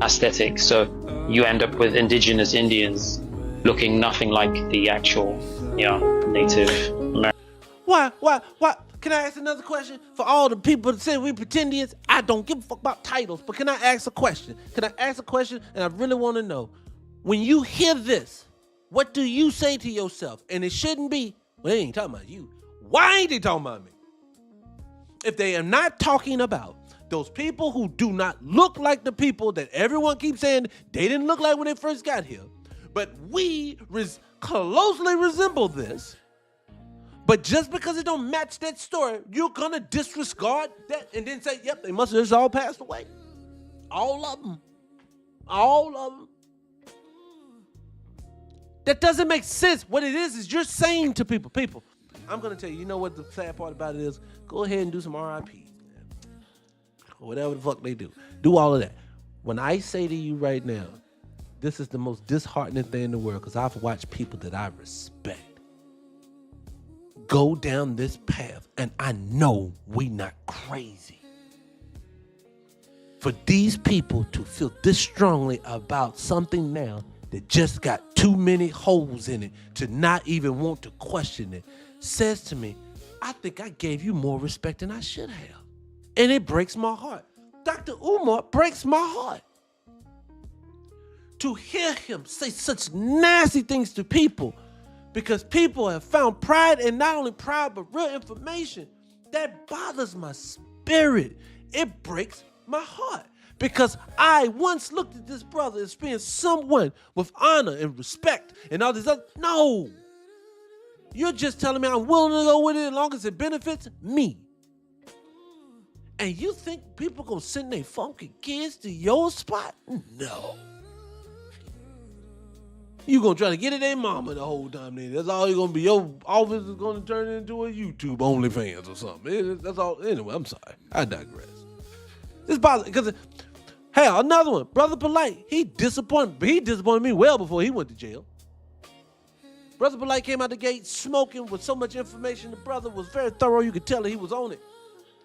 aesthetic. So you end up with indigenous Indians looking nothing like the actual, Native American. Why? Can I ask another question? For all the people that say we pretendians, I don't give a fuck about titles, but can I ask a question? And I really want to know, when you hear this, what do you say to yourself? And it shouldn't be, well, they ain't talking about you. Why ain't they talking about me? If they are not talking about those people who do not look like the people that everyone keeps saying they didn't look like when they first got here, but we closely resemble this. But just because it don't match that story, you're gonna disregard that and then say, yep, they must have just all passed away. All of them. That doesn't make sense. What it is you're saying to people, I'm gonna tell you, you know what the sad part about it is? Go ahead and do some RIPs, man. Or whatever the fuck they do. Do all of that. When I say to you right now, this is the most disheartening thing in the world, because I've watched people that I respect go down this path, and I know we not crazy. For these people to feel this strongly about something now that just got too many holes in it to not even want to question it says to me, I think I gave you more respect than I should have. And it breaks my heart. Dr. Umar breaks my heart. To hear him say such nasty things to people, because people have found pride, and not only pride, but real information. That bothers my spirit. It breaks my heart. Because I once looked at this brother as being someone with honor and respect and all this other. No. You're just telling me I'm willing to go with it as long as it benefits me. And you think people gonna send their funky kids to your spot? No. You gonna try to get at their mama the whole time. Then that's all you're gonna be. Your office is gonna turn into a YouTube OnlyFans or something. That's all. Anyway, I'm sorry. I digress. This bothers because, hell, another one, Brother Polite. He disappointed me well before he went to jail. Brother Polite came out the gate smoking with so much information. The brother was very thorough. You could tell that he was on it.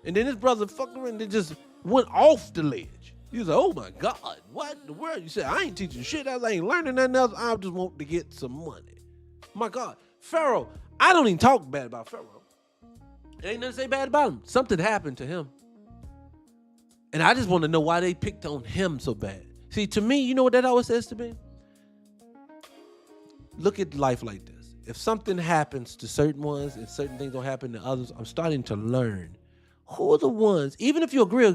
And then his brother fucked around and just went off the ledge. He was like, oh my God, what in the world? You said, I ain't teaching shit else. I ain't learning nothing else. I just want to get some money. My God. Pharaoh, I don't even talk bad about Pharaoh. Ain't nothing to say bad about him. Something happened to him. And I just want to know why they picked on him so bad. See, to me, you know what that always says to me? Look at life like this. If something happens to certain ones and certain things don't happen to others, I'm starting to learn who are the ones, even if you agree or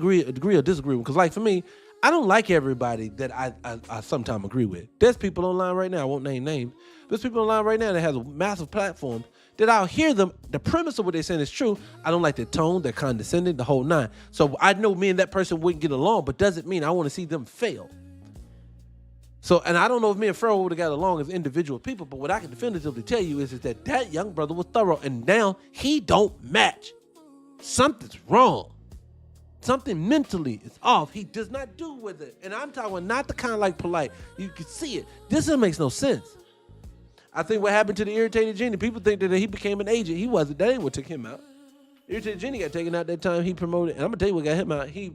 disagree with, because like for me, I don't like everybody that I sometimes agree with. There's people online right now, I won't name names, there's people online right now that has a massive platform that I'll hear them, the premise of what they're saying is true. I don't like their tone, they're condescending, the whole nine. So I know me and that person wouldn't get along, but doesn't mean I want to see them fail. So, and I don't know if me and Pharaoh would have got along as individual people, but what I can definitively tell you is that young brother was thorough, and now he don't match. Something's wrong. Something mentally is off. He does not do with it. And I'm talking not the kind like Polite. You can see it. This makes no sense. I think what happened to the Irritated Genie, people think that he became an agent. He wasn't. That ain't what took him out. Irritated Genie got taken out that time. He promoted, and I'm going to tell you what got him out. He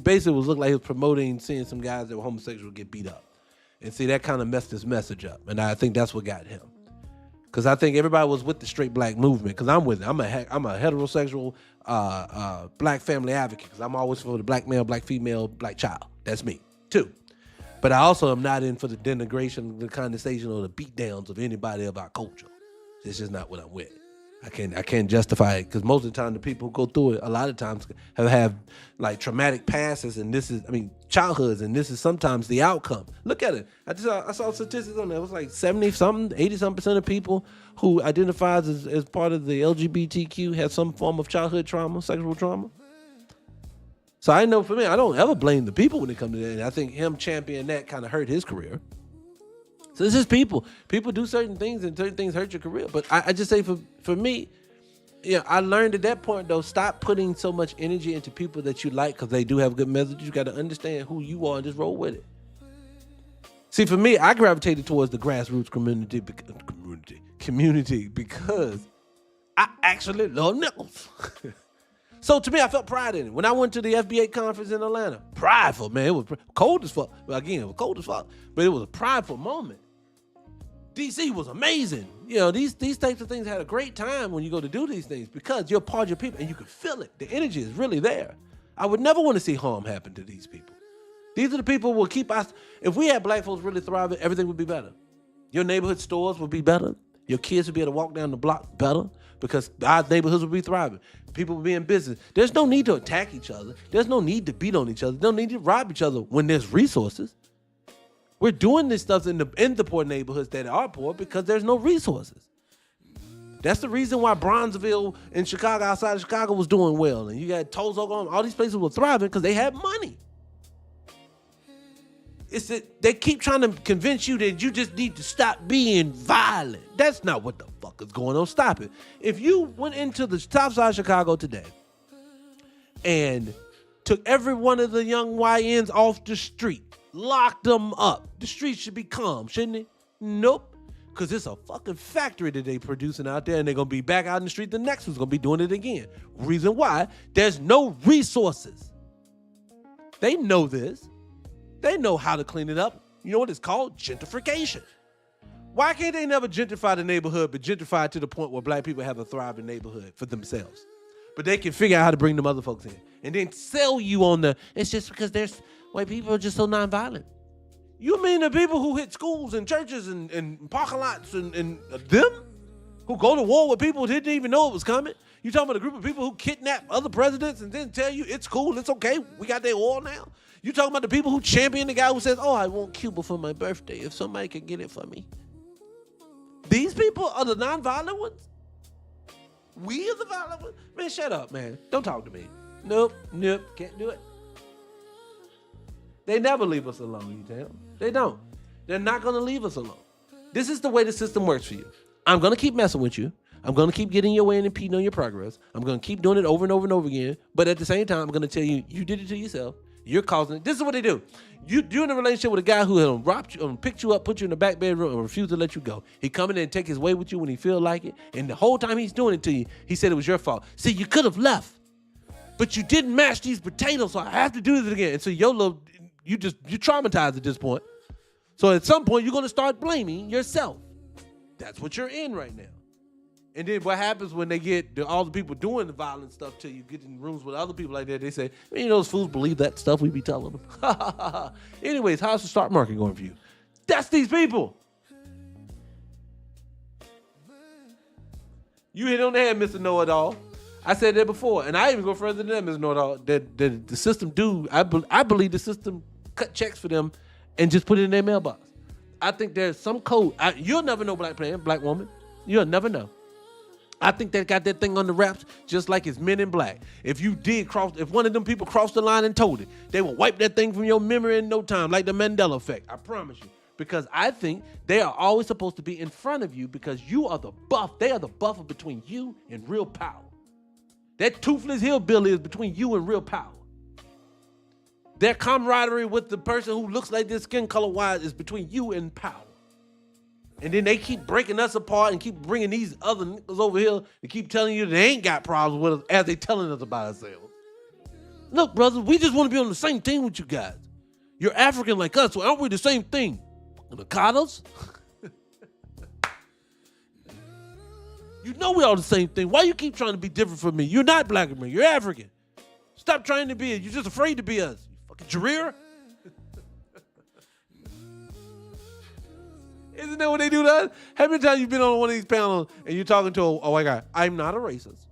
basically looked like he was promoting seeing some guys that were homosexual get beat up. And see, that kind of messed his message up. And I think that's what got him. Because I think everybody was with the straight black movement. Because I'm with it. I'm a heterosexual black family advocate. Because I'm always for the black male, black female, black child. That's me, too. But I also am not in for the denigration, the condensation, or the beatdowns of anybody of our culture. It's just not what I'm with. I can't justify it. Because most of the time, the people who go through it, a lot of times have like traumatic pasts, and childhoods, and this is sometimes the outcome. Look at it. I saw statistics on there. It was like 70-something, 80-something% of people who identifies as part of the LGBTQ have some form of childhood trauma, sexual trauma. So I know for me, I don't ever blame the people when it comes to that. And I think him championing that kind of hurt his career. So it's just people. People do certain things and certain things hurt your career. But I just say for me, yeah, I learned at that point though, stop putting so much energy into people that you like because they do have good messages. You got to understand who you are and just roll with it. See, for me, I gravitated towards the grassroots community because I actually love nickels. So to me, I felt pride in it. When I went to the FBA conference in Atlanta, prideful, man. It was cold as fuck. Well, again, it was cold as fuck, but it was a prideful moment. DC was amazing. You know, these types of things had a great time when you go to do these things because you're part of your people and you can feel it. The energy is really there. I would never want to see harm happen to these people. These are the people who will keep us. If we had black folks really thriving, everything would be better. Your neighborhood stores would be better. Your kids would be able to walk down the block better because our neighborhoods would be thriving. People would be in business. There's no need to attack each other. There's no need to beat on each other. There's no need to rob each other when there's resources. We're doing this stuff in the poor neighborhoods that are poor because there's no resources. That's the reason why Bronzeville in Chicago, outside of Chicago, was doing well. And you got Tulsa, Oklahoma, all these places were thriving because they had money. It's that they keep trying to convince you that you just need to stop being violent. That's not what the fuck is going on. Stop it. If you went into the top side of Chicago today and took every one of the young YNs off the street, locked them up, the streets should be calm, shouldn't it? Nope. Because it's a fucking factory that they producing out there and they're going to be back out in the street. The next one's going to be doing it again. Reason why? There's no resources. They know this. They know how to clean it up. You know what it's called? Gentrification. Why can't they never gentrify the neighborhood, but gentrify it to the point where black people have a thriving neighborhood for themselves? But they can figure out how to bring them other folks in. And then sell you on it's just because there's white people are just so nonviolent. You mean the people who hit schools and churches and parking lots and them? Who go to war with people who didn't even know it was coming? You talking about a group of people who kidnap other presidents and then tell you it's cool, it's okay, we got their oil now? You talking about the people who champion the guy who says, oh, I want Cuba for my birthday if somebody can get it for me? These people are the nonviolent ones? We are the violent ones? Man, shut up, man. Don't talk to me. Nope, can't do it. They never leave us alone, you tell them. They don't. They're not going to leave us alone. This is the way the system works for you. I'm going to keep messing with you. I'm going to keep getting your way and impeding on your progress. I'm going to keep doing it over and over and over again. But at the same time, I'm going to tell you, you did it to yourself. You're causing it. This is what they do. You're in a relationship with a guy who robbed you, picked you up, put you in the back bedroom, and refused to let you go. He come in and take his way with you when he feel like it. And the whole time he's doing it to you, he said it was your fault. See, you could have left, but you didn't mash these potatoes, so I have to do this again. And so you're traumatized at this point. So at some point, you're going to start blaming yourself. That's what you're in right now. And then what happens when they get all the people doing the violent stuff to you, get in rooms with other people like that, they say, you know, those fools believe that stuff we be telling them. Anyways, how's the stock market going for you? That's these people. You hit on the head, Mr. Know-It-All. I said that before, and I even go further than that, Mr. Know-It-All, that the system I believe the system cut checks for them and just put it in their mailbox. I think there's some code. You'll never know, black woman. You'll never know. I think they got that thing on the wraps just like it's Men in Black. If one of them people crossed the line and told it, they will wipe that thing from your memory in no time, like the Mandela effect. I promise you. Because I think they are always supposed to be in front of you because you are the buff. They are the buffer between you and real power. That toothless hillbilly is between you and real power. Their camaraderie with the person who looks like this skin color wise is between you and power. And then they keep breaking us apart and keep bringing these other niggas over here and keep telling you they ain't got problems with us as they telling us about ourselves. Look, brothers, we just want to be on the same team with you guys. You're African like us, so aren't we the same thing? Avocados? You know we all the same thing. Why you keep trying to be different from me? You're not black American. You're African. Stop trying to be it. You're just afraid to be us. You fucking Jareer. Isn't that what they do to us? How many times you been on one of these panels and you're talking to a white guy? I'm not a racist.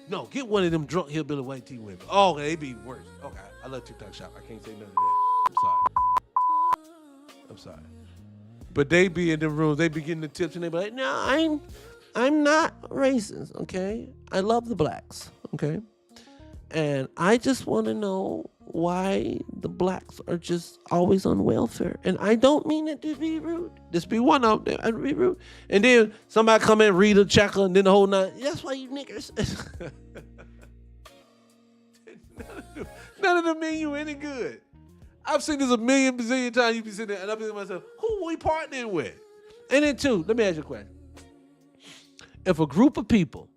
No, get one of them drunk hillbilly white tea women. Oh, they be worse. Okay, I love TikTok shop. I can't say none of that. I'm sorry. But they be in the rooms, they be getting the tips, and they be like, no, I'm not racist, okay? I love the blacks, okay? And I just want to know why the blacks are just always on welfare. And I don't mean it to be rude. Just be one of them. I'd be rude. And then somebody come in, read a checker, and then the whole nine. That's why you niggers. None of them mean you any good. I've seen this a million bazillion times. You be sitting there, and I'm thinking to myself, who are we partnering with? And then two, let me ask you a question. If a group of people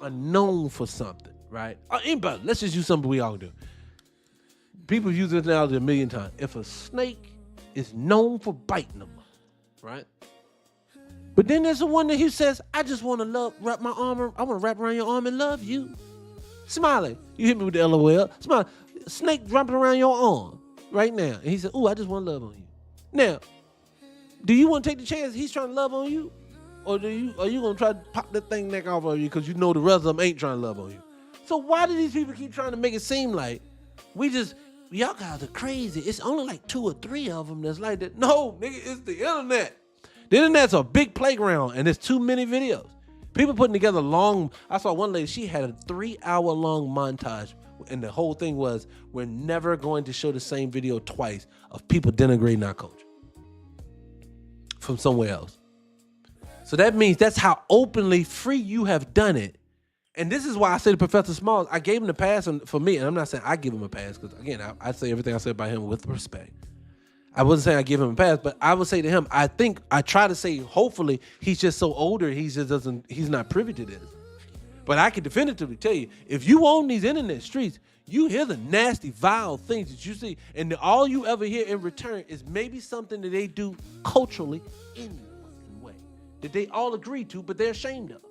are known for something, right? Anybody, let's just use something we all do. People use this analogy a million times. If a snake is known for biting them, right? But then there's the one that he says, I just want to wrap my arm, I want to wrap around your arm and love you. Smiley, you hit me with the LOL. Smiley, snake jumping around your arm right now. And he said, ooh, I just want to love on you. Now, do you want to take the chance he's trying to love on you? Or are you going to try to pop that thing neck off of you because you know the rest of them ain't trying to love on you? So why do these people keep trying to make it seem like y'all guys are crazy? It's only like 2 or 3 of them that's like that. No, nigga, it's the internet. The internet's a big playground and there's too many videos. People putting together I saw one lady, she had a 3-hour-long montage, and the whole thing was, we're never going to show the same video twice of people denigrating our culture from somewhere else. So that means that's how openly free you have done it. And this is why I say to Professor Smalls, I gave him the pass for me, and I'm not saying I give him a pass, because again, I say everything I said about him with respect. I wasn't saying I give him a pass, but I would say to him, I think I try to say, hopefully, he's just so older, he's not privy to this. But I can definitively tell you, if you own these internet streets, you hear the nasty, vile things that you see, and all you ever hear in return is maybe something that they do culturally in a way that they all agree to, but they're ashamed of.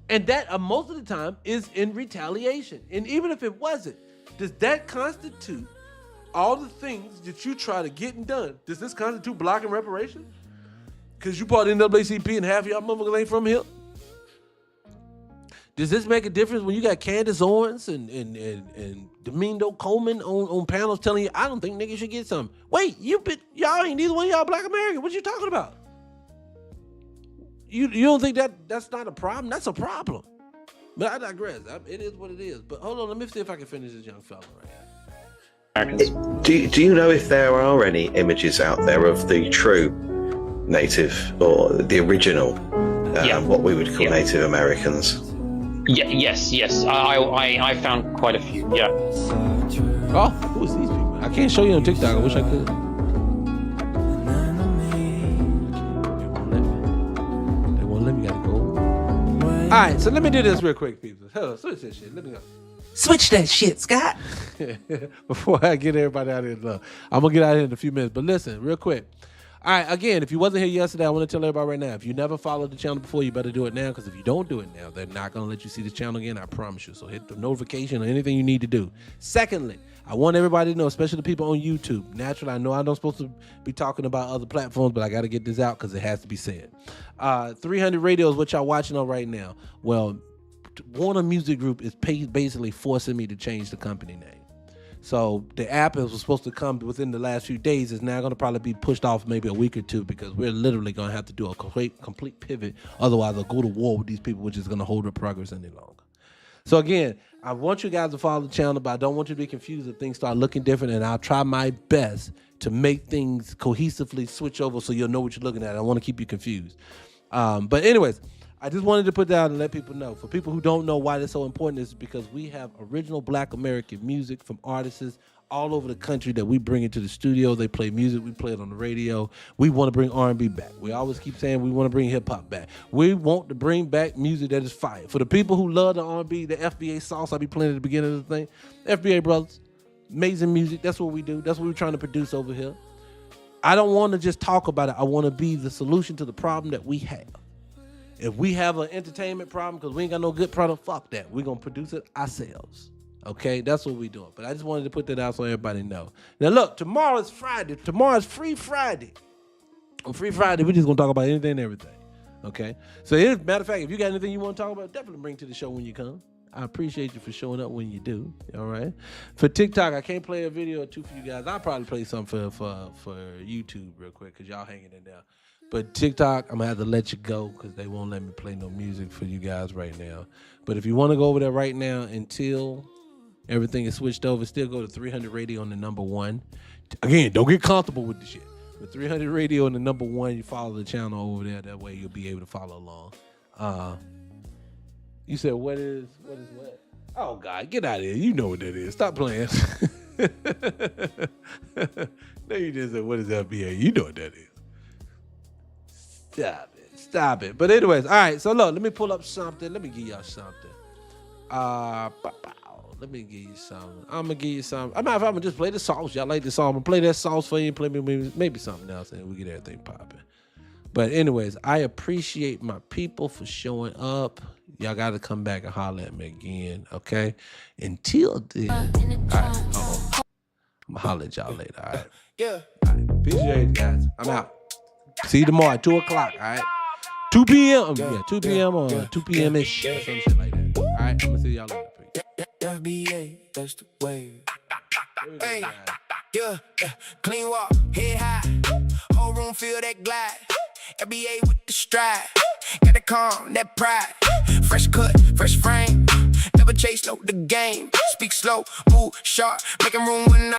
And that most of the time is in retaliation. And even if it wasn't, does that constitute all the things that you try to get done? Does this constitute blocking reparations? Because you part of the NAACP and half of y'all motherfuckers ain't from here? Does this make a difference when you got Candace Owens and Domingo Coleman on panels telling you, I don't think niggas should get something? Wait, y'all ain't neither one of y'all black American. What you talking about? You don't think that's not a problem? That's a problem. But I digress. It is what it is. But hold on, let me see if I can finish this young fella right here. Do you know if there are any images out there of the true native or the original, what we would call Native Americans? Yes. I found quite a few. Yeah. Oh, who's these people? I can't show you on TikTok. I wish I could. They won't let me. Gotta go. All right, so let me do this real quick, people. Switch this shit. Let me go. Switch that shit, Scott. Before I get everybody out of here, love, I'm gonna get out of here in a few minutes. But listen, real quick. All right, again, if you wasn't here yesterday, I want to tell everybody right now, if you never followed the channel before, you better do it now, because if you don't do it now, they're not going to let you see the channel again, I promise you. So hit the notification or anything you need to do. Secondly, I want everybody to know, especially the people on YouTube, naturally, I know I'm not supposed to be talking about other platforms, but I got to get this out because it has to be said. 300 Radio is what y'all watching on right now. Well, Warner Music Group is basically forcing me to change the company name. So the app was supposed to come within the last few days. Is now going to probably be pushed off maybe a week or two, because we're literally going to have to do a complete pivot. Otherwise, I'll go to war with these people, which is going to hold up progress any longer. So again, I want you guys to follow the channel, but I don't want you to be confused if things start looking different, and I'll try my best to make things cohesively switch over so you'll know what you're looking at. I want to keep you confused. But anyways, I just wanted to put that out and let people know. For people who don't know why that's so important, is because we have original Black American music from artists all over the country that we bring into the studio. They play music. We play it on the radio. We want to bring R&B back. We always keep saying we want to bring hip-hop back. We want to bring back music that is fire. For the people who love the R&B, the FBA sauce I be playing at the beginning of the thing, FBA brothers, amazing music. That's what we do. That's what we're trying to produce over here. I don't want to just talk about it. I want to be the solution to the problem that we have. If we have an entertainment problem because we ain't got no good product, fuck that. We're going to produce it ourselves. Okay? That's what we're doing. But I just wanted to put that out so everybody know. Now, look, tomorrow is Friday. Tomorrow is Free Friday. On Free Friday, we're just going to talk about anything and everything. Okay? So, matter of fact, if you got anything you want to talk about, definitely bring it to the show when you come. I appreciate you for showing up when you do. All right? For TikTok, I can't play a video or two for you guys. I'll probably play something for YouTube real quick because y'all hanging in there. But TikTok, I'm going to have to let you go because they won't let me play no music for you guys right now. But if you want to go over there right now until Everything is switched over. Still go to 300 Radio on the number 1. Again, don't get comfortable with the shit. With 300 Radio and the number 1, you follow the channel over there. That way you'll be able to follow along. You said what is what? Oh God, get out of here. You know what that is. Stop playing. No, you just said what is FBA? You know what that is. Stop it. But anyways, all right. So look, let me pull up something. Let me give y'all something. Let me give you something. I'm gonna give you something. I'm gonna just play the sauce. Y'all like the song? I'm gonna play that sauce for you. Play maybe something else, and we get everything popping. But anyways, I appreciate my people for showing up. Y'all got to come back and holler at me again, okay? Until then, all right. I'm gonna holler at y'all later. All right. Yeah. All right. Appreciate it, guys. I'm out. See you tomorrow at 2:00. All right. 2 p.m. Yeah, 2 p.m. or 2 p.m.ish or some shit like that. All right. I'm gonna see y'all later. FBA, that's the way. Hey, yeah, clean walk, head high, whole room feel that glide. FBA with the stride, got that calm, that pride. Fresh cut, fresh frame, never chase, no the game. Speak slow, move sharp, making room when I